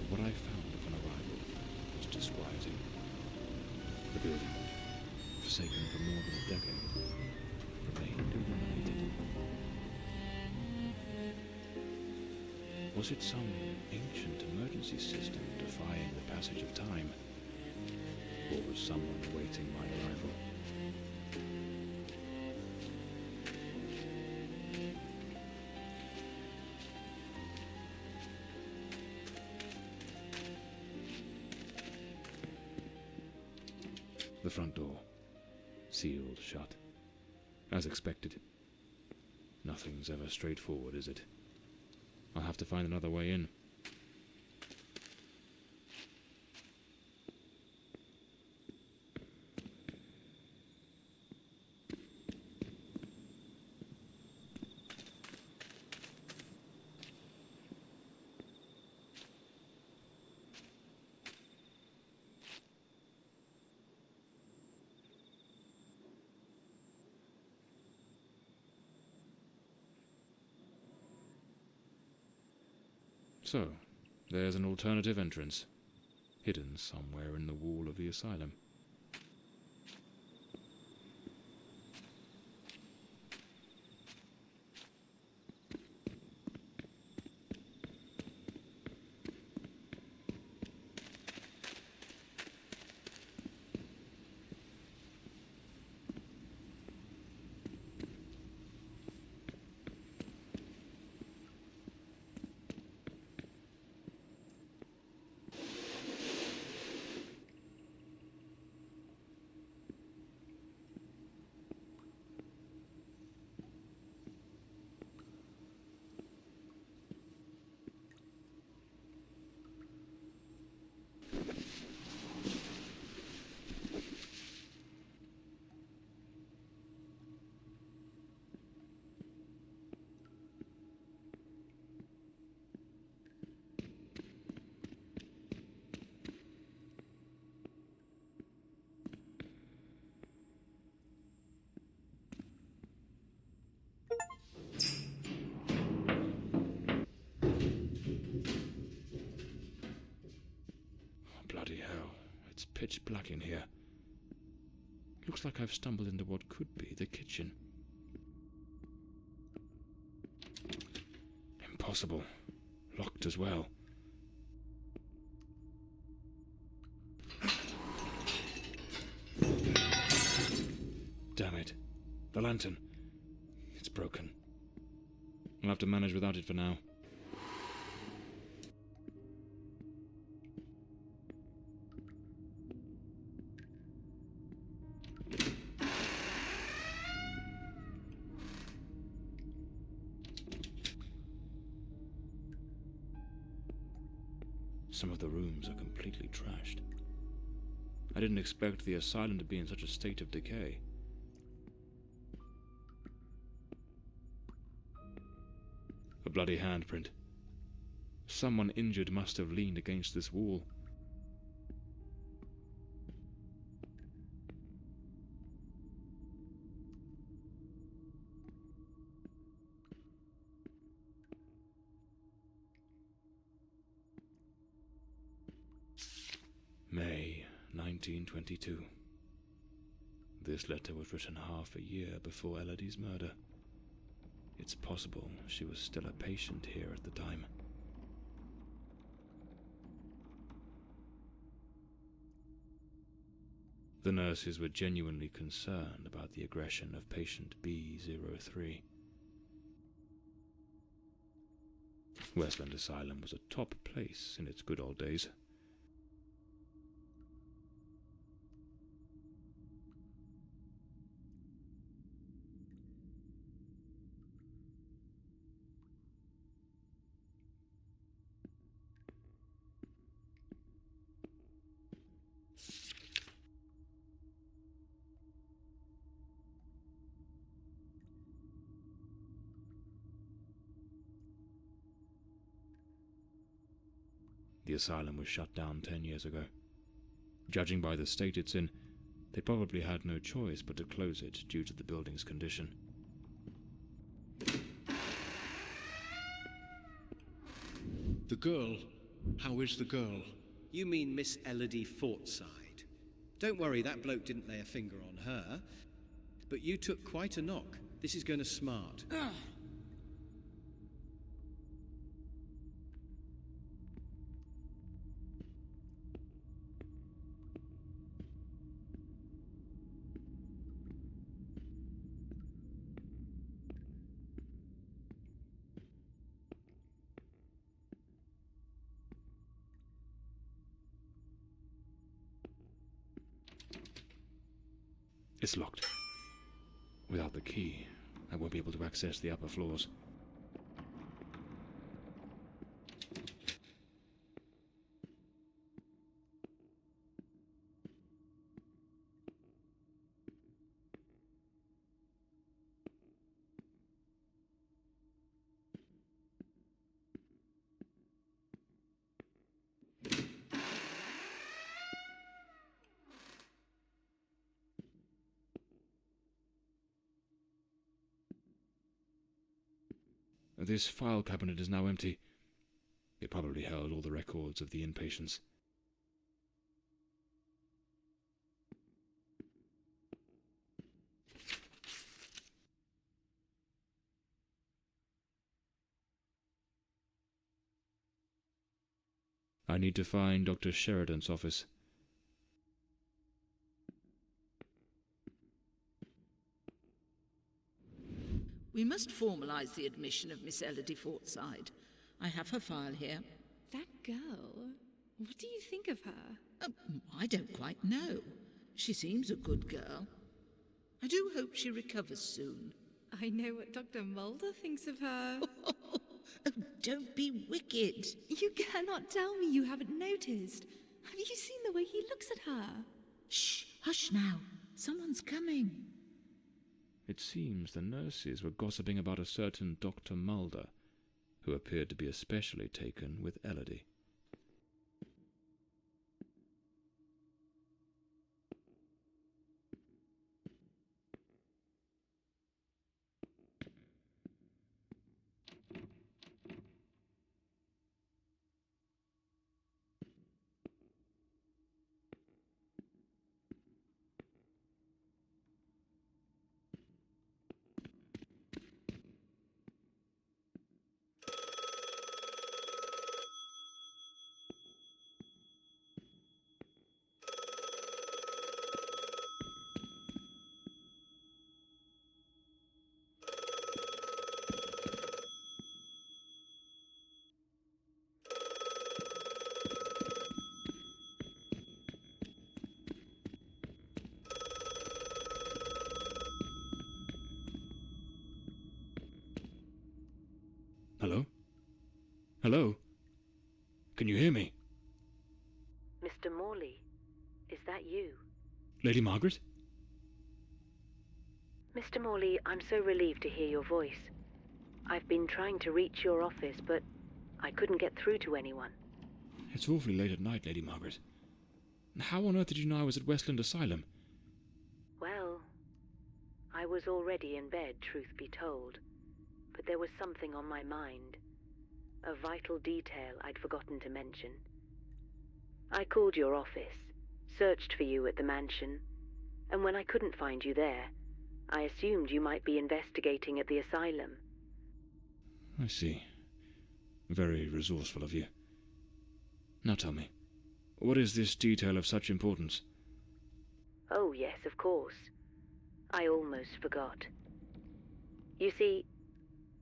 What I found upon arrival was disquieting. The building, forsaken for more than a decade, remained illuminated. Was it some ancient emergency system defying the passage of time? Or was someone awaiting my arrival? The front door, sealed shut. As expected. Nothing's ever straightforward, is it? I'll have to find another way in. So, there's an alternative entrance, hidden somewhere in the wall of the asylum. pitch black in here. Looks like I've stumbled into what could be the kitchen. Impossible. Locked as well. Damn it. The lantern. It's broken. I'll have to manage without it for now. Some of the rooms are completely trashed. I didn't expect the asylum to be in such a state of decay. A bloody handprint. Someone injured must have leaned against this wall. May 1922. This letter was written half a year before Elody's murder. It's possible she was still a patient here at the time. The nurses were genuinely concerned about the aggression of patient B03. Westland Asylum was a top place in its good old days. The asylum was shut down 10 years ago. Judging by the state it's in, they probably had no choice but to close it due to the building's condition. The girl? How is the girl? You mean Miss Elody Fortside? Don't worry, that bloke didn't lay a finger on her. But you took quite a knock. This is going to smart. It's locked. Without the key, I won't be able to access the upper floors. This file cabinet is now empty. It probably held all the records of the inpatients. I need to find Dr. Sheridan's office. We must formalise the admission of Miss Elody Fortside. I have her file here. That girl? What do you think of her? I don't quite know. She seems a good girl. I do hope she recovers soon. I know what Dr. Mulder thinks of her. Oh, don't be wicked. You cannot tell me you haven't noticed. Have you seen the way he looks at her? Shh, hush now. Someone's coming. It seems the nurses were gossiping about a certain Dr. Mulder, who appeared to be especially taken with Elody. Hello? Hello? Can you hear me? Mr. Morley, is that you? Lady Margaret? Mr. Morley, I'm so relieved to hear your voice. I've been trying to reach your office, but I couldn't get through to anyone. It's awfully late at night, Lady Margaret. How on earth did you know I was at Westland Asylum? Well, I was already in bed, truth be told. But there was something on my mind. A vital detail I'd forgotten to mention. I called your office, searched for you at the mansion, and when I couldn't find you there, I assumed you might be investigating at the asylum. I see. Very resourceful of you. Now tell me, what is this detail of such importance? Oh yes, of course. I almost forgot. You see,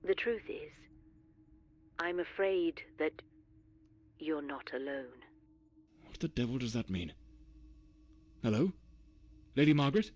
the truth is, I'm afraid that you're not alone. What the devil does that mean? Hello? Lady Margaret?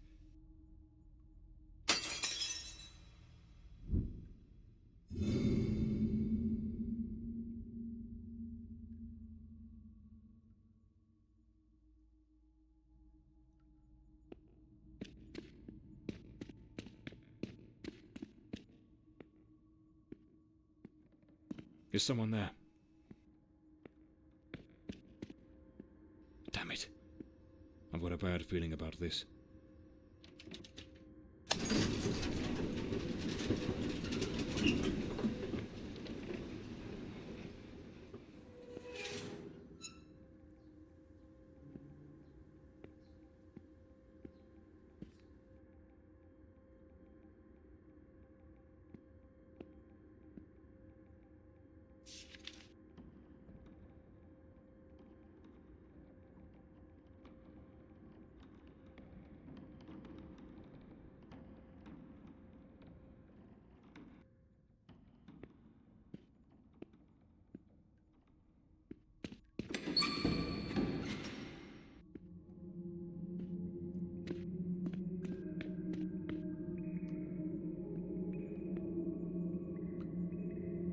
Is someone there? Damn it. I've got a bad feeling about this.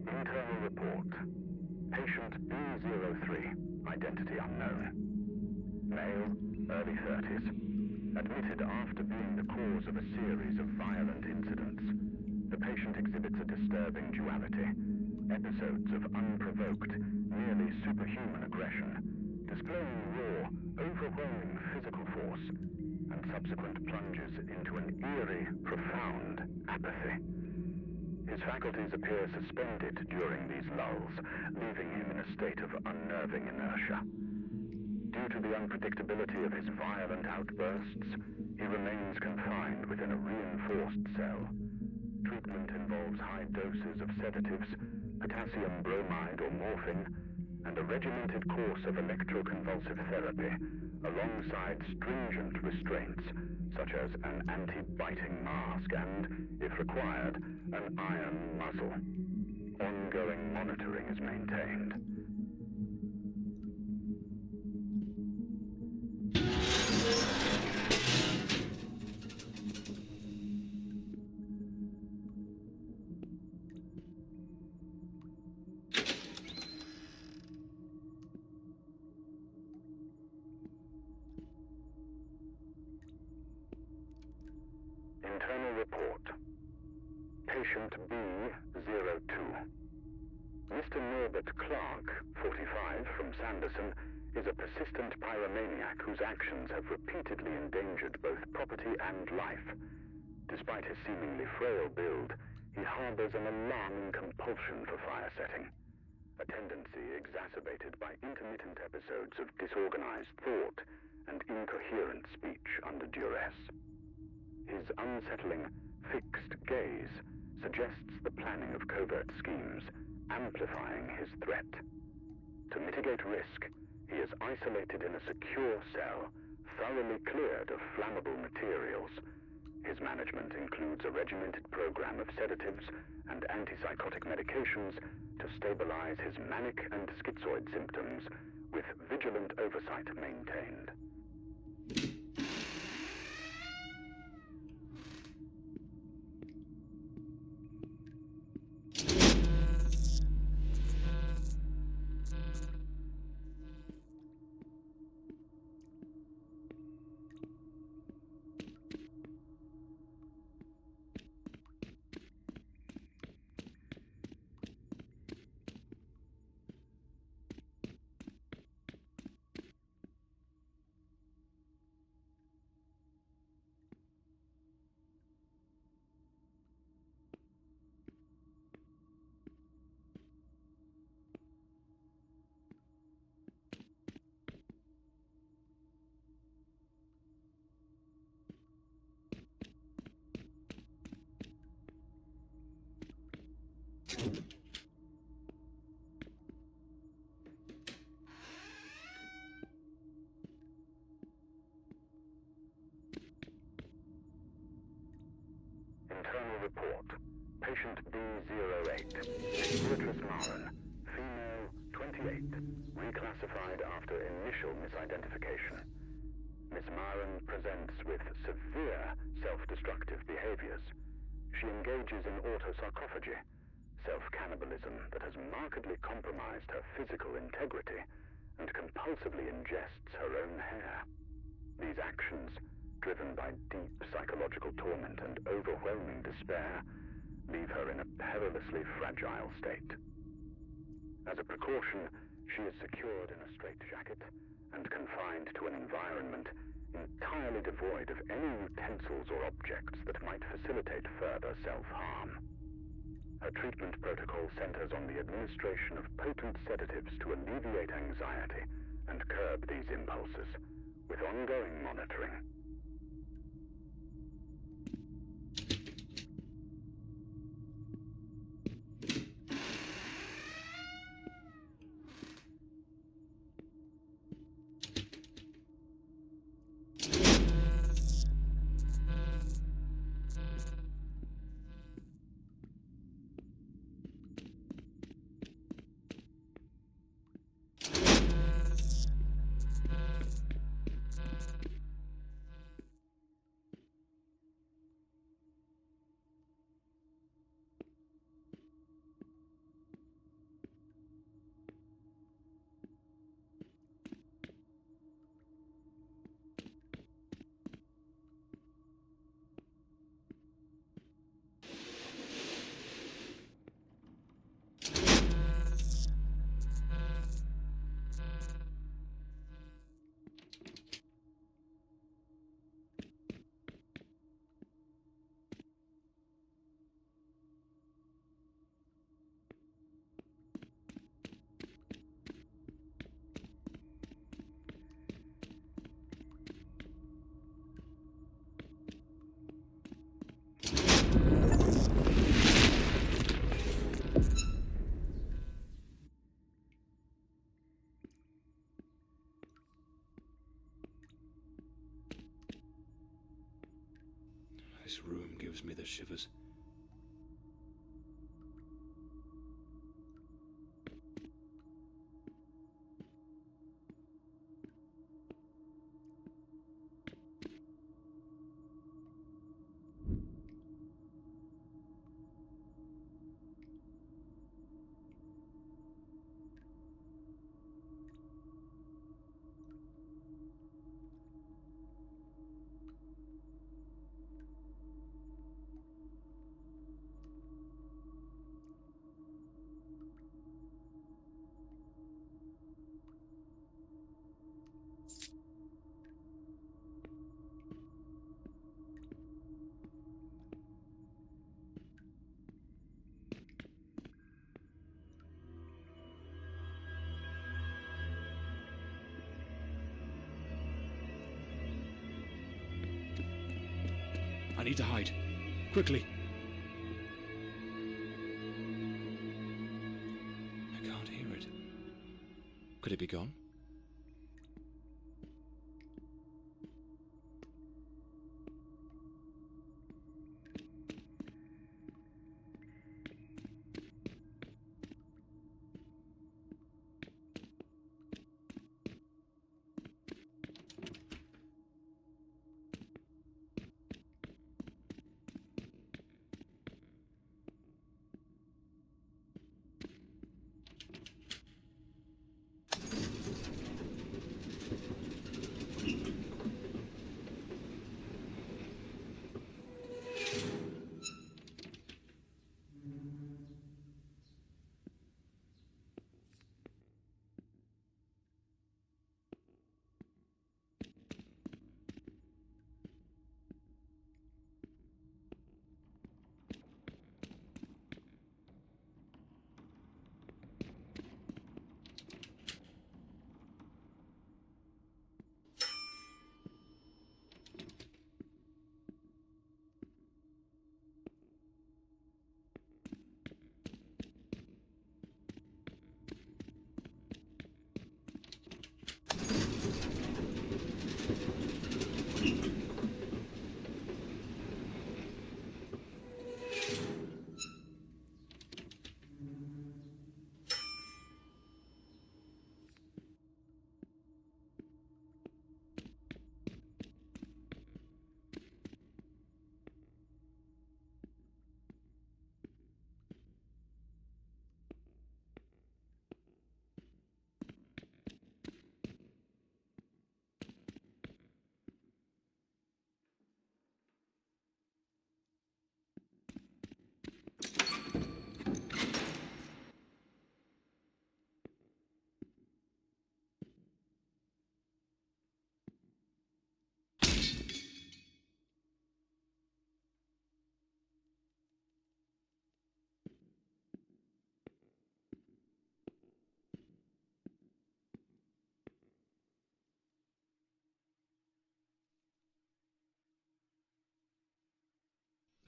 Internal report. Patient B03, identity unknown. Male, early 30s. Admitted after being the cause of a series of violent incidents. The patient exhibits a disturbing duality. Episodes of unprovoked, nearly superhuman aggression, displaying raw, overwhelming physical force, and subsequent plunges into an eerie, profound apathy. His faculties appear suspended during these lulls, leaving him in a state of unnerving inertia. Due to the unpredictability of his violent outbursts, he remains confined within a reinforced cell. Treatment involves high doses of sedatives, potassium bromide or morphine, and a regimented course of electroconvulsive therapy, alongside stringent restraints, such as an anti-biting mask and, if required, an iron muzzle. Ongoing monitoring is maintained. Internal report. Patient B02. Mr. Norbert Clark, 45, from Sanderson, is a persistent pyromaniac whose actions have repeatedly endangered both property and life. Despite his seemingly frail build, he harbors an alarming compulsion for fire setting, a tendency exacerbated by intermittent episodes of disorganized thought and incoherent speech under duress. His unsettling, fixed gaze suggests the planning of covert schemes, amplifying his threat. To mitigate risk, he is isolated in a secure cell, thoroughly cleared of flammable materials. His management includes a regimented program of sedatives and antipsychotic medications to stabilize his manic and schizoid symptoms, with vigilant oversight maintained. Internal report. Patient B08, Beatrice Maren, female, 28, reclassified after initial misidentification. Miss Maren presents with severe self-destructive behaviors. She engages in autosarcophagy, self-cannibalism that has markedly compromised her physical integrity and compulsively ingests her own hair. These actions, driven by deep psychological torment and overwhelming despair, leave her in a perilously fragile state. As a precaution, she is secured in a straitjacket and confined to an environment entirely devoid of any utensils or objects that might facilitate further self-harm. Her treatment protocol centers on the administration of potent sedatives to alleviate anxiety and curb these impulses, with ongoing monitoring. This room gives me the shivers. I need to hide. Quickly. I can't hear it. Could it be gone?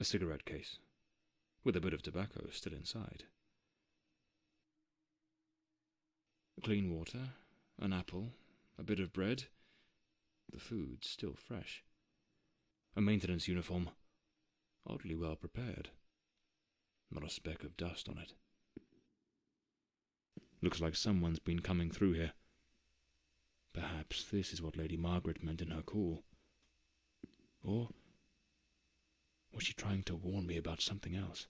A cigarette case, with a bit of tobacco still inside. Clean water, an apple, a bit of bread. The food still fresh. A maintenance uniform, oddly well prepared. Not a speck of dust on it. Looks like someone's been coming through here. Perhaps this is what Lady Margaret meant in her call. Or was she trying to warn me about something else?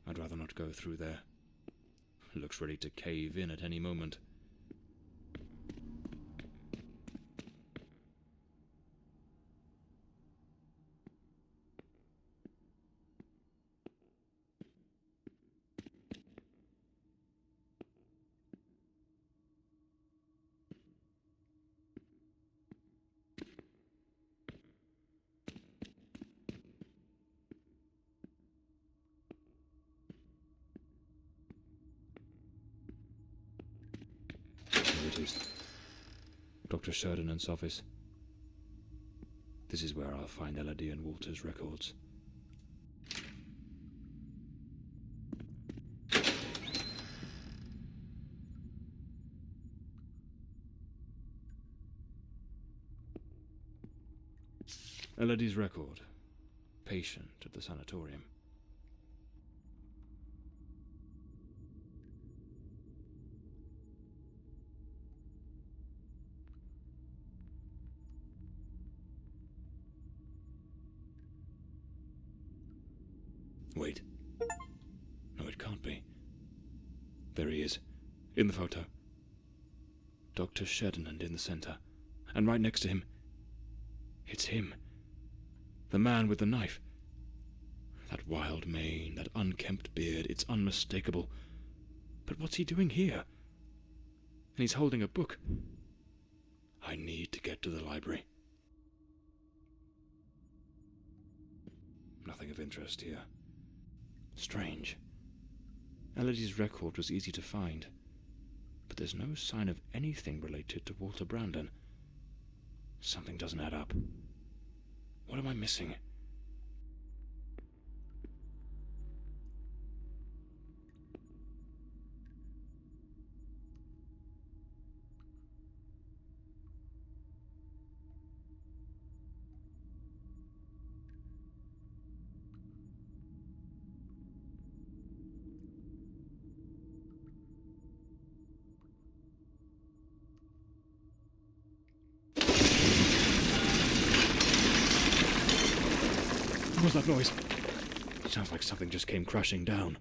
I'd rather not go through there. Looks ready to cave in at any moment. It is Dr. Sheridan's office. This is where I'll find Elody and Walter's records. Elody's record. Patient at the sanatorium. Wait. No, it can't be. There he is, in the photo. Dr. Sheridan in the center, and right next to him, it's him. The man with the knife. That wild mane, that unkempt beard, it's unmistakable. But what's he doing here? And he's holding a book. I need to get to the library. Nothing of interest here. Strange. Elody's record was easy to find, but there's no sign of anything related to Walter Brandon. Something doesn't add up. What am I missing? What was that noise? Sounds like something just came crashing down.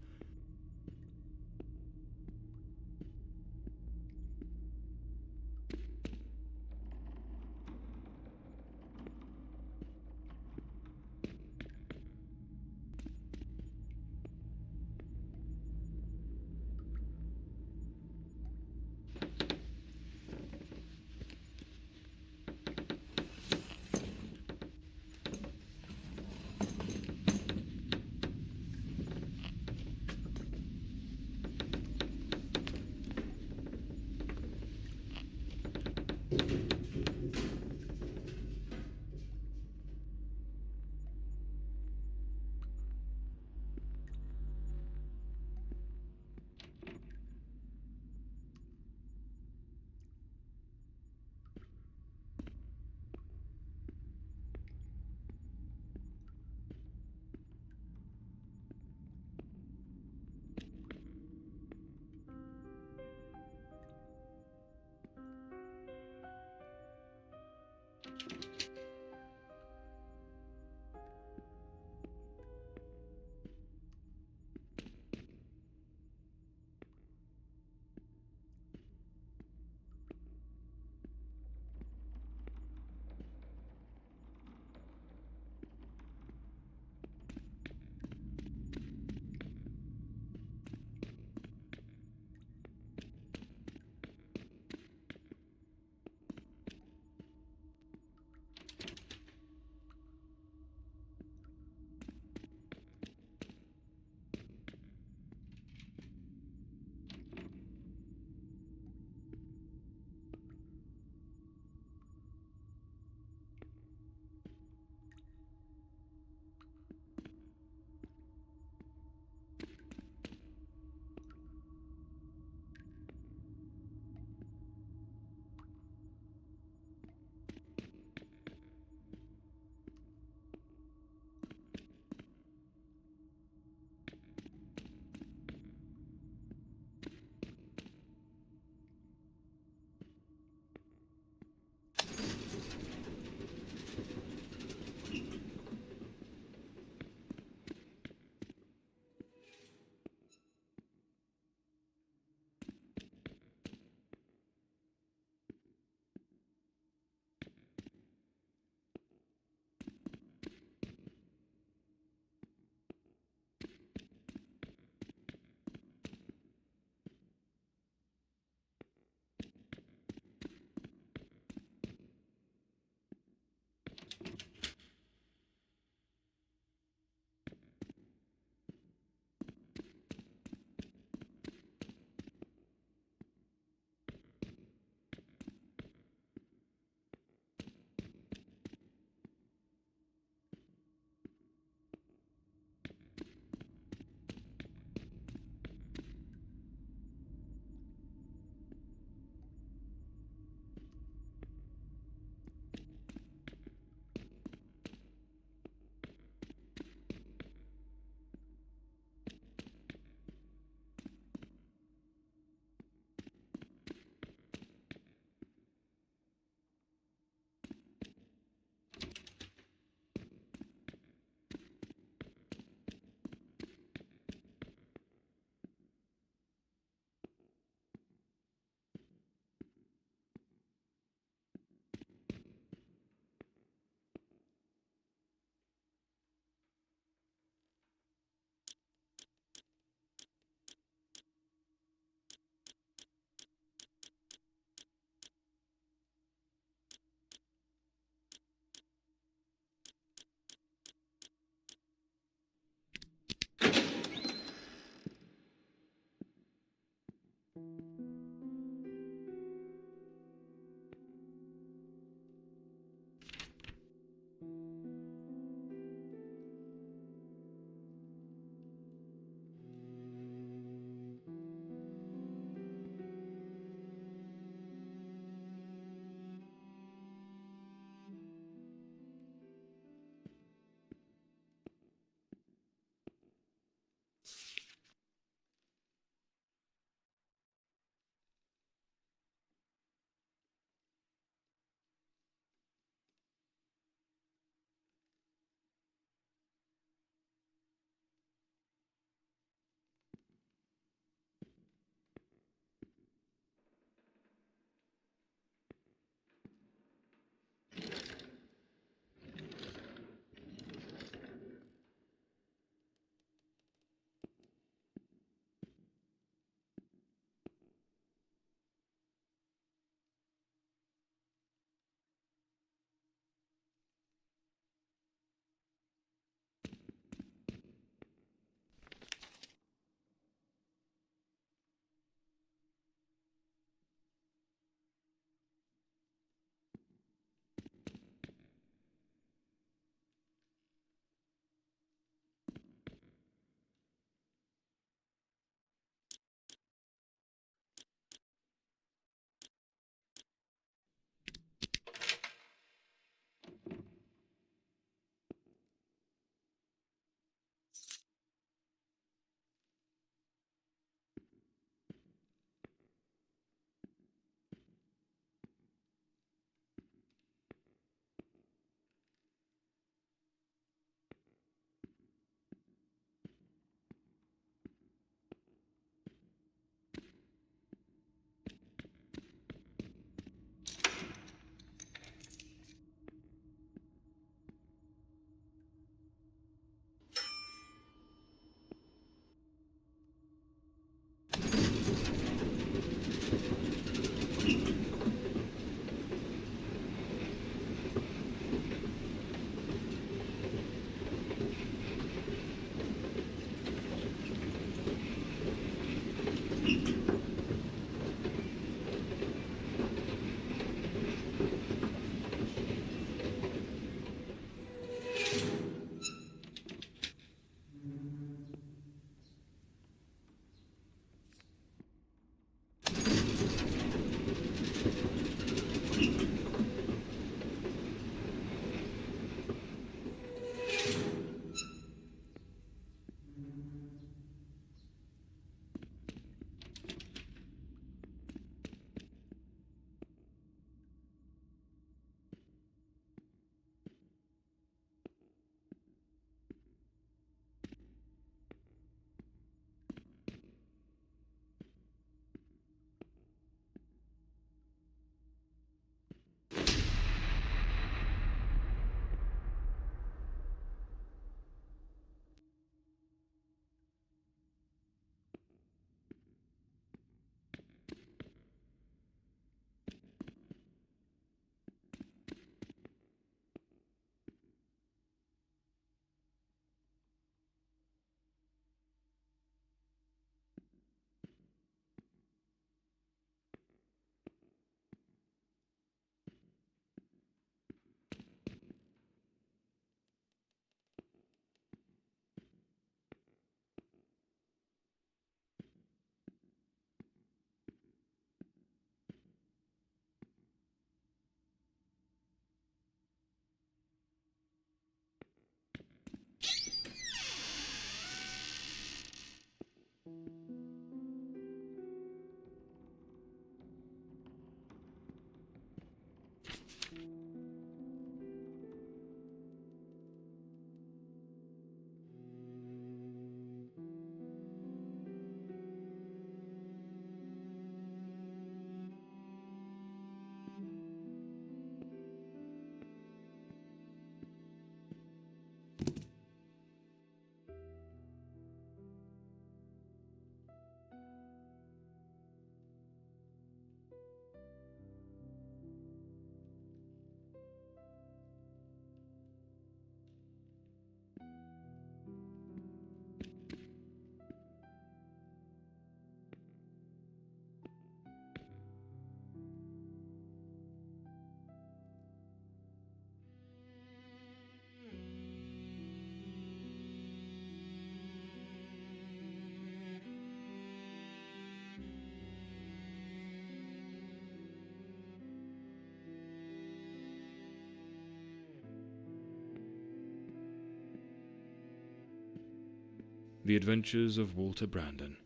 The Adventures of Walter Brandon,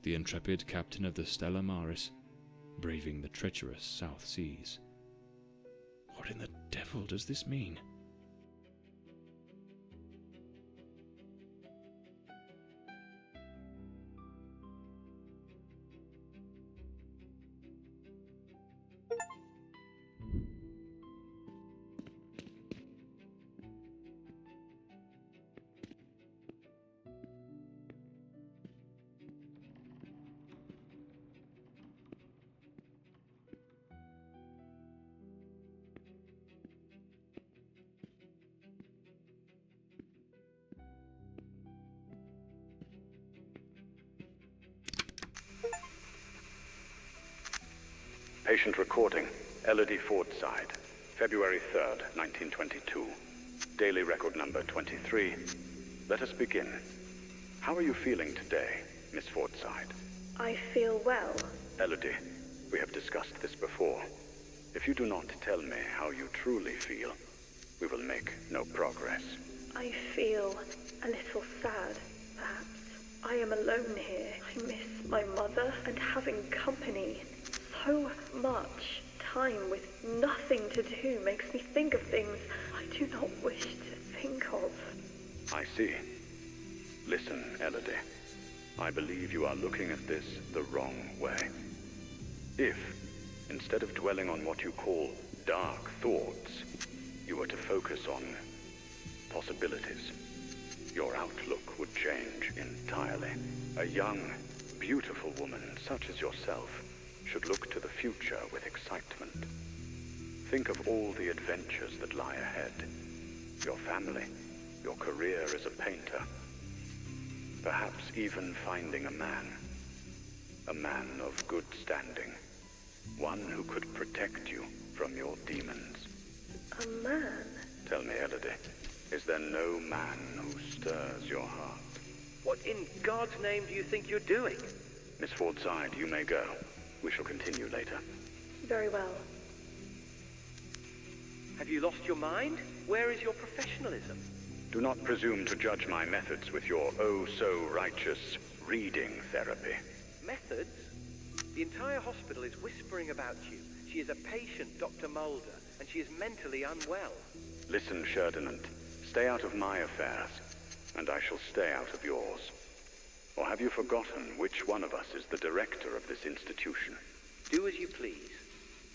the intrepid captain of the Stella Maris, braving the treacherous South Seas. What in the devil does this mean? Patient recording, Elody Fordside, February 3rd, 1922. Daily record number 23. Let us begin. How are you feeling today, Miss Fordside? I feel well. Elody, we have discussed this before. If you do not tell me how you truly feel, we will make no progress. I feel a little sad, perhaps. I am alone here. I miss my mother and having company. So much time with nothing to do makes me think of things I do not wish to think of. I see. Listen, Elody. I believe you are looking at this the wrong way. If, instead of dwelling on what you call dark thoughts, you were to focus on possibilities, your outlook would change entirely. A young, beautiful woman such as yourself should look to the future with excitement. Think of all the adventures that lie ahead. Your family, your career as a painter. Perhaps even finding a man. A man of good standing. One who could protect you from your demons. A man? Tell me, Elody, is there no man who stirs your heart? What in God's name do you think you're doing? Miss Fordside, you may go. We shall continue later. Very well. Have you lost your mind? Where is your professionalism? Do not presume to judge my methods with your oh-so-righteous reading therapy. Methods? The entire hospital is whispering about you. She is a patient, Dr. Mulder, and she is mentally unwell. Listen, Sherdinant. Stay out of my affairs, and I shall stay out of yours. Or have you forgotten which one of us is the director of this institution? Do as you please,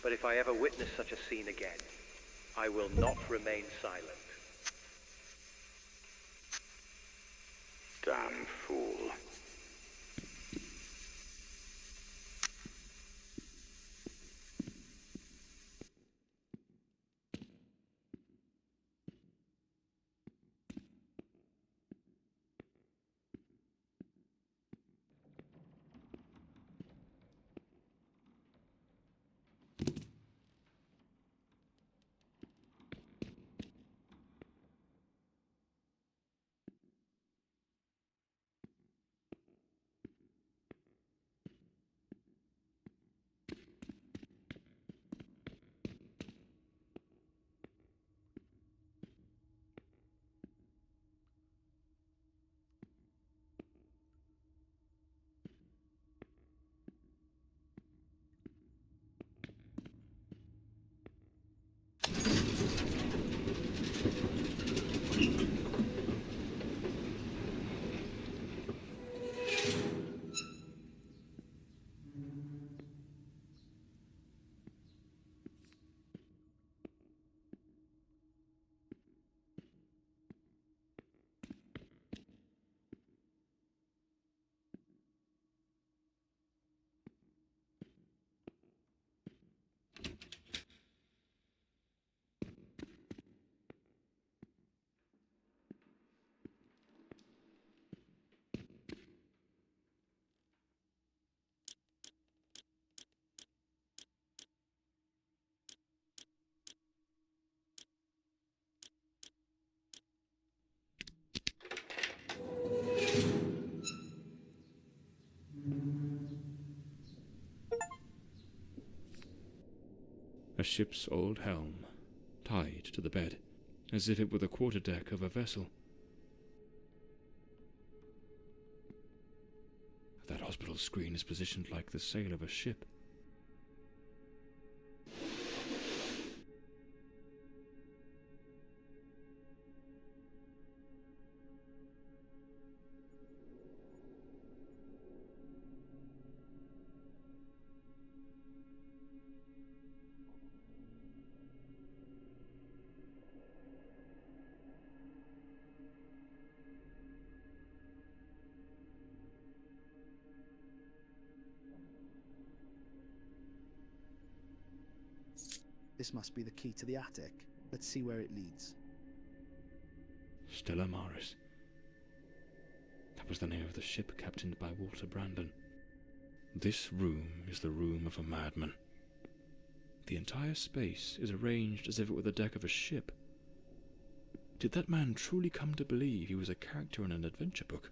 but if I ever witness such a scene again, I will not remain silent. Damn fool. ship's old helm, tied to the bed, as if it were the quarterdeck of a vessel. That hospital screen is positioned like the sail of a ship. This must be the key to the attic. Let's see where it leads. Stella Maris. That was the name of the ship captained by Walter Brandon. This room is the room of a madman. The entire space is arranged as if it were the deck of a ship. Did that man truly come to believe he was a character in an adventure book?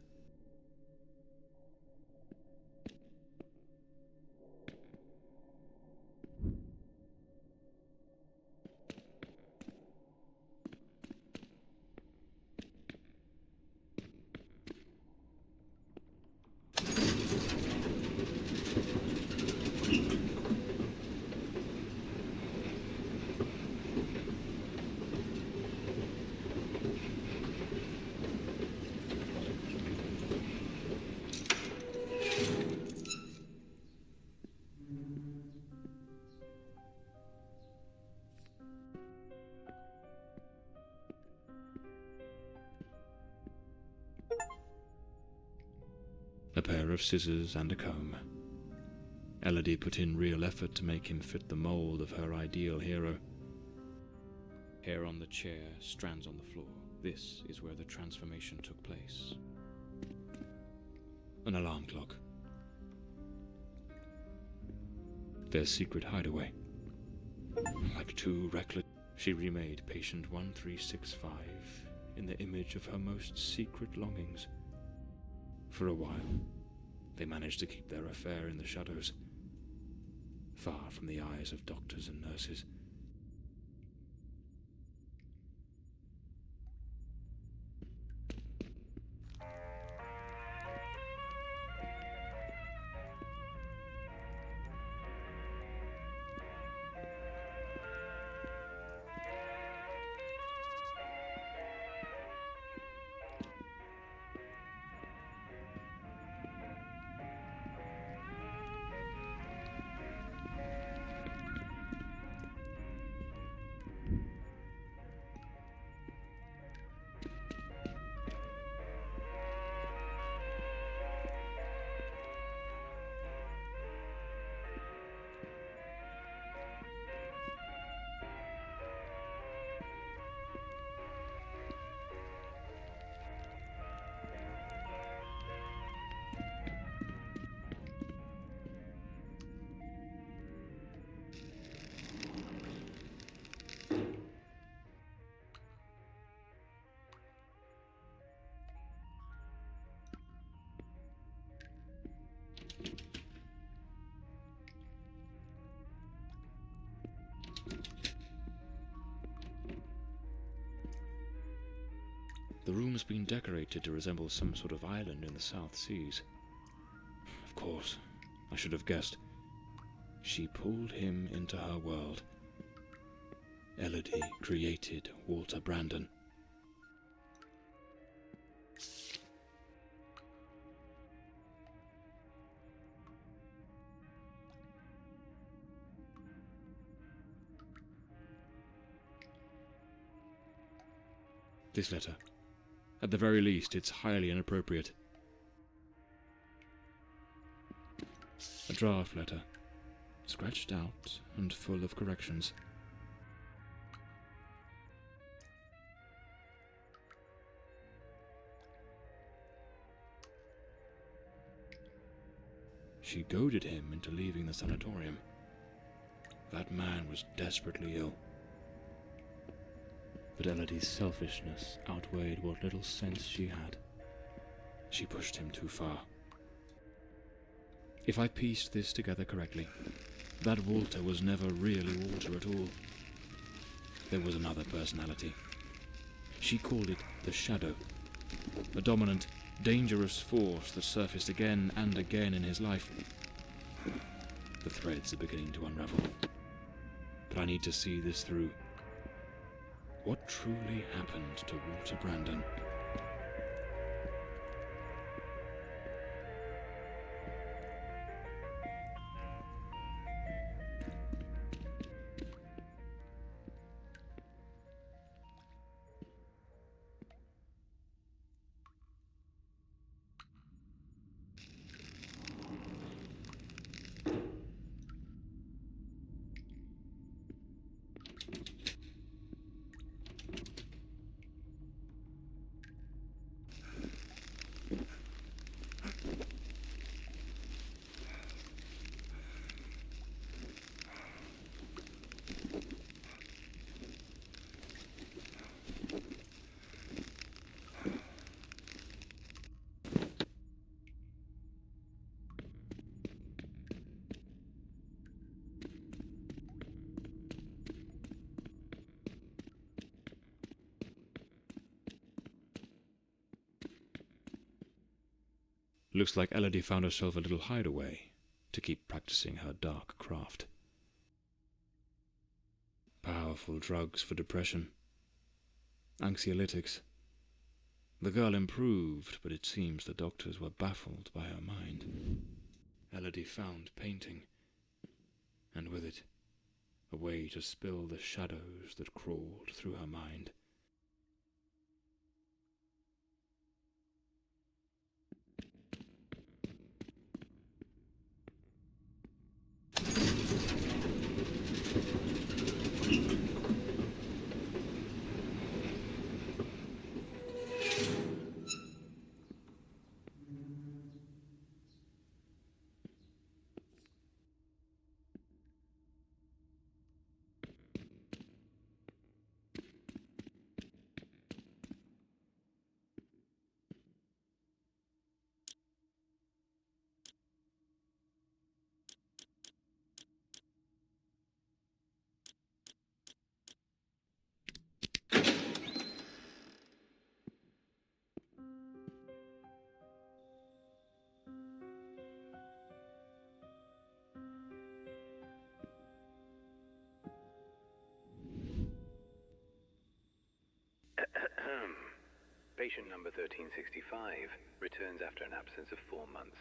A pair of scissors and a comb. Elody put in real effort to make him fit the mold of her ideal hero. Hair on the chair, strands on the floor. This is where the transformation took place. An alarm clock. Their secret hideaway. Like two reckless... She remade patient 1365 in the image of her most secret longings. For a while, they managed to keep their affair in the shadows, far from the eyes of doctors and nurses. The room's been decorated to resemble some sort of island in the South Seas. Of course, I should have guessed. She pulled him into her world. Elody created Walter Brandon. This letter. At the very least, it's highly inappropriate. A draft letter, scratched out and full of corrections. She goaded him into leaving the sanatorium. That man was desperately ill. But Elody's selfishness outweighed what little sense she had. She pushed him too far. If I pieced this together correctly, That Walter was never really Walter at all. There was another personality. She called it the Shadow, a dominant, dangerous force that surfaced again and again in his life. The threads are beginning to unravel. But I need to see this through. What truly happened to Walter Brandon? Looks like Elody found herself a little hideaway to keep practicing her dark craft. Powerful drugs for depression. Anxiolytics. The girl improved, but it seems the doctors were baffled by her mind. Elody found painting, and with it, a way to spill the shadows that crawled through her mind. Patient number 1365 returns after an absence of 4 months.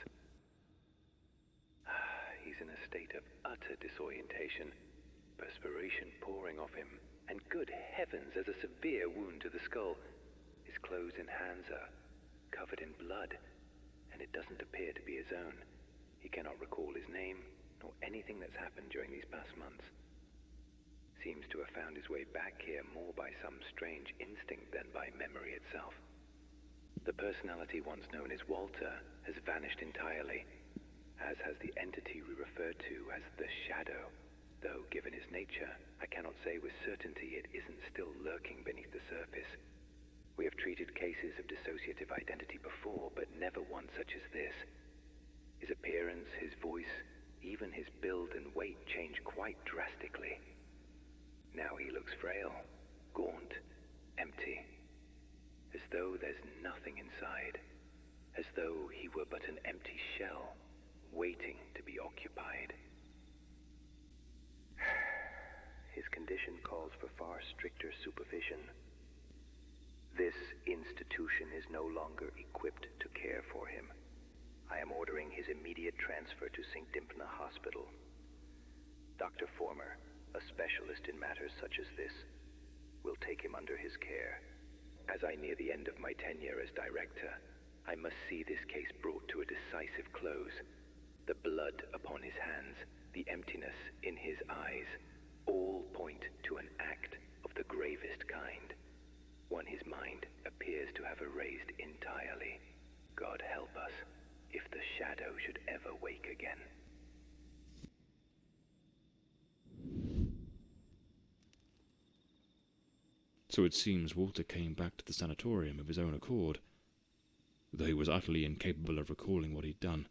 He's in a state of utter disorientation, perspiration pouring off him, and good heavens, there's a severe wound to the skull. His clothes and hands are covered in blood, and it doesn't appear to be his own. He cannot recall his name, nor anything that's happened during these past months. Seems to have found his way back here more by some strange instinct than by memory itself. The personality once known as Walter has vanished entirely, as has the entity we refer to as the Shadow, though given his nature, I cannot say with certainty it isn't still lurking beneath the surface. We have treated cases of dissociative identity before, but never one such as this. His appearance, his voice, even his build and weight change quite drastically. Now he looks frail, gaunt, empty, as though there's nothing inside, as though he were but an empty shell, waiting to be occupied. His condition calls for far stricter supervision. This institution is no longer equipped to care for him. I am ordering his immediate transfer to St. Dympna Hospital. Dr. Former, a specialist in matters such as this, will take him under his care. As I near the end of my tenure as director, I must see this case brought to a decisive close. The blood upon his hands, the emptiness in his eyes, all point to an act of the gravest kind. One his mind appears to have erased entirely. God help us, if the Shadow should ever wake again. So it seems Walter came back to the sanatorium of his own accord, though he was utterly incapable of recalling what he'd done.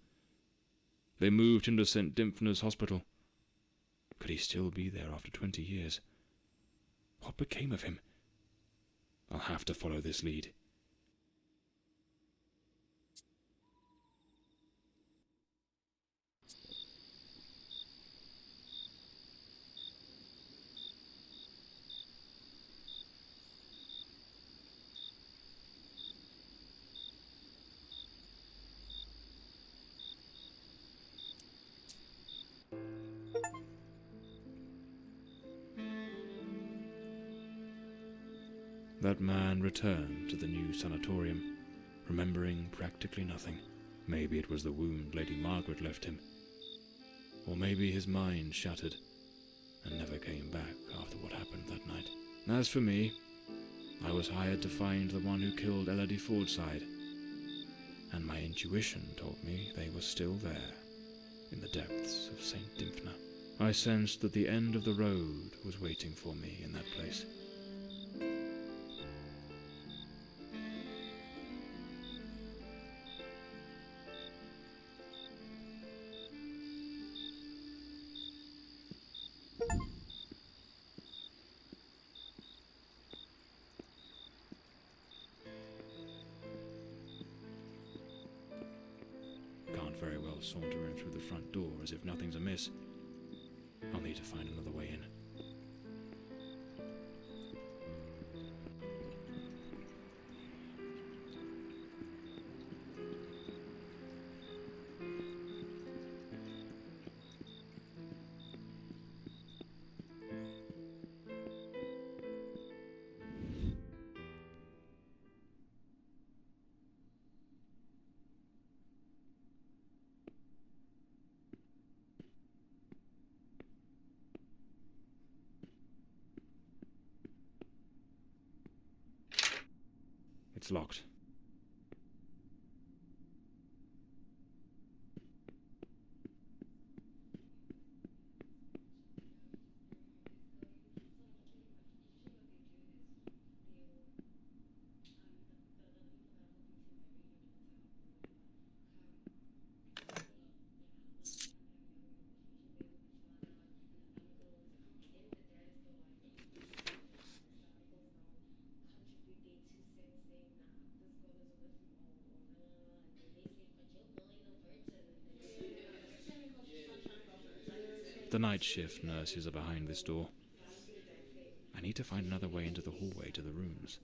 They moved him to St. Dympna's hospital. Could he still be there after 20 years? What became of him? I'll have to follow this lead. That man returned to the new sanatorium, remembering practically nothing. Maybe it was the wound Lady Margaret left him. Or maybe his mind shattered and never came back after what happened that night. As for me, I was hired to find the one who killed Elody Fordside, and my intuition told me they were still there, in the depths of St. Dympna. I sensed that the end of the road was waiting for me in that place. Very well saunter in through the front door as if nothing's amiss. I'll need to find another way in. It's locked. The night shift nurses are behind this door. I need to find another way into the hallway to the rooms.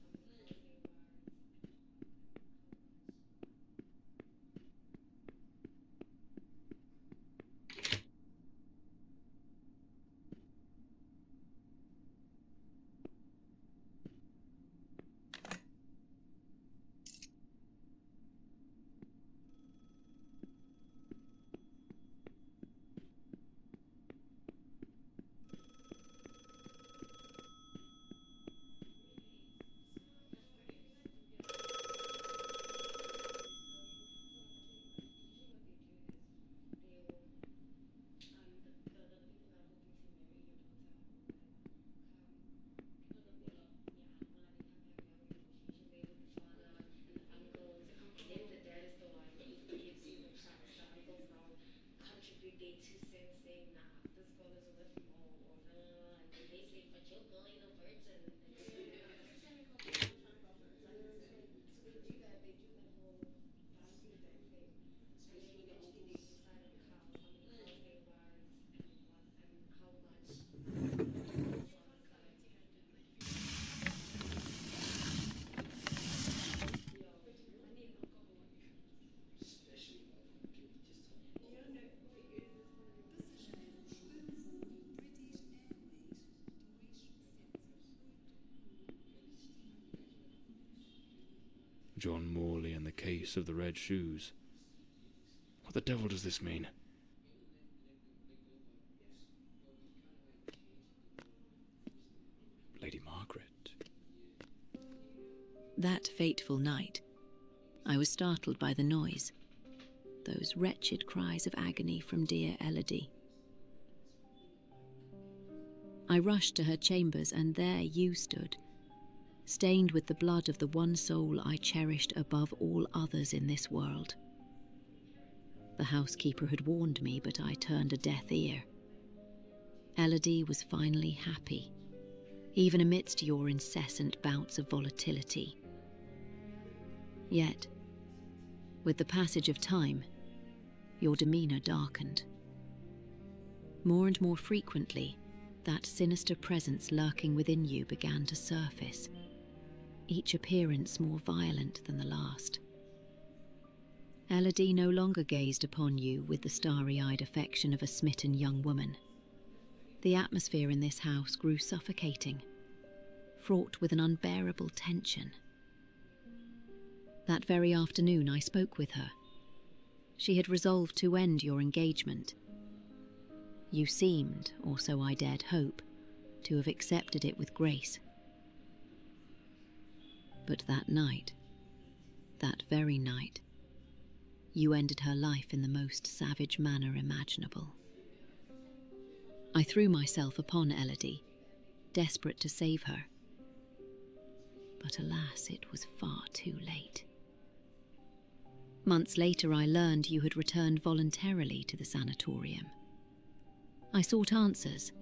John Morley and the case of the red shoes. What the devil does this mean? Lady Margaret. That fateful night, I was startled by the noise. Those wretched cries of agony from dear Elody. I rushed to her chambers, and there you stood, stained with the blood of the one soul I cherished above all others in this world. The housekeeper had warned me, but I turned a deaf ear. Elody was finally happy, even amidst your incessant bouts of volatility. Yet, with the passage of time, your demeanour darkened. More and more frequently, that sinister presence lurking within you began to surface, each appearance more violent than the last. Elody no longer gazed upon you with the starry-eyed affection of a smitten young woman. The atmosphere in this house grew suffocating, fraught with an unbearable tension. That very afternoon I spoke with her. She had resolved to end your engagement. You seemed, or so I dared hope, to have accepted it with grace. But that night, that very night, you ended her life in the most savage manner imaginable. I threw myself upon Elody, desperate to save her. But alas, it was far too late. Months later, I learned you had returned voluntarily to the sanatorium. I sought answers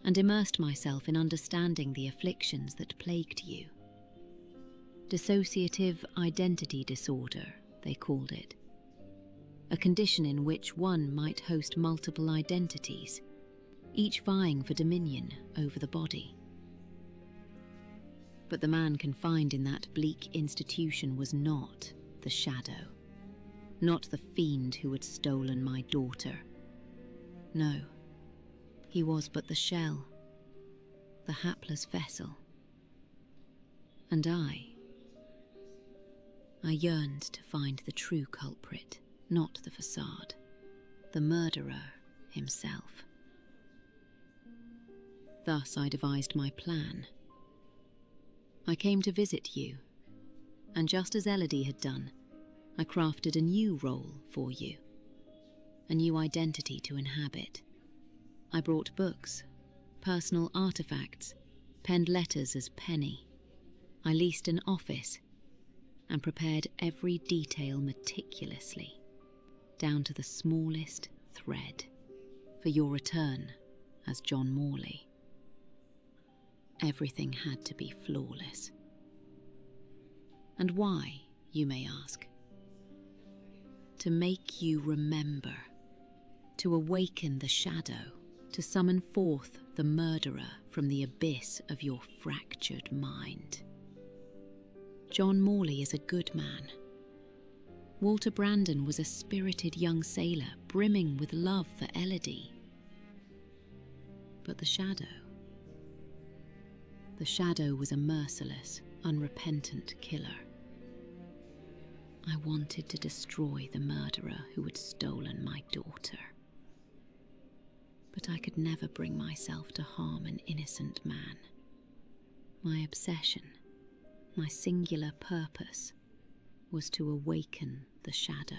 and immersed myself in understanding the afflictions that plagued you. Dissociative identity disorder, they called it. A condition in which one might host multiple identities, each vying for dominion over the body. But the man confined in that bleak institution was not the shadow, not the fiend who had stolen my daughter. No, he was but the shell, the hapless vessel. And I yearned to find the true culprit, not the facade, the murderer himself. Thus I devised my plan. I came to visit you, and just as Elody had done, I crafted a new role for you, a new identity to inhabit. I brought books, personal artifacts, penned letters as Penny. I leased an office and prepared every detail meticulously, down to the smallest thread, for your return as John Morley. Everything had to be flawless. And why, you may ask? To make you remember, to awaken the shadow, to summon forth the murderer from the abyss of your fractured mind. John Morley is a good man. Walter Brandon was a spirited young sailor, brimming with love for Elody. But the shadow was a merciless, unrepentant killer. I wanted to destroy the murderer who had stolen my daughter. But I could never bring myself to harm an innocent man. My obsession, my singular purpose, was to awaken the shadow.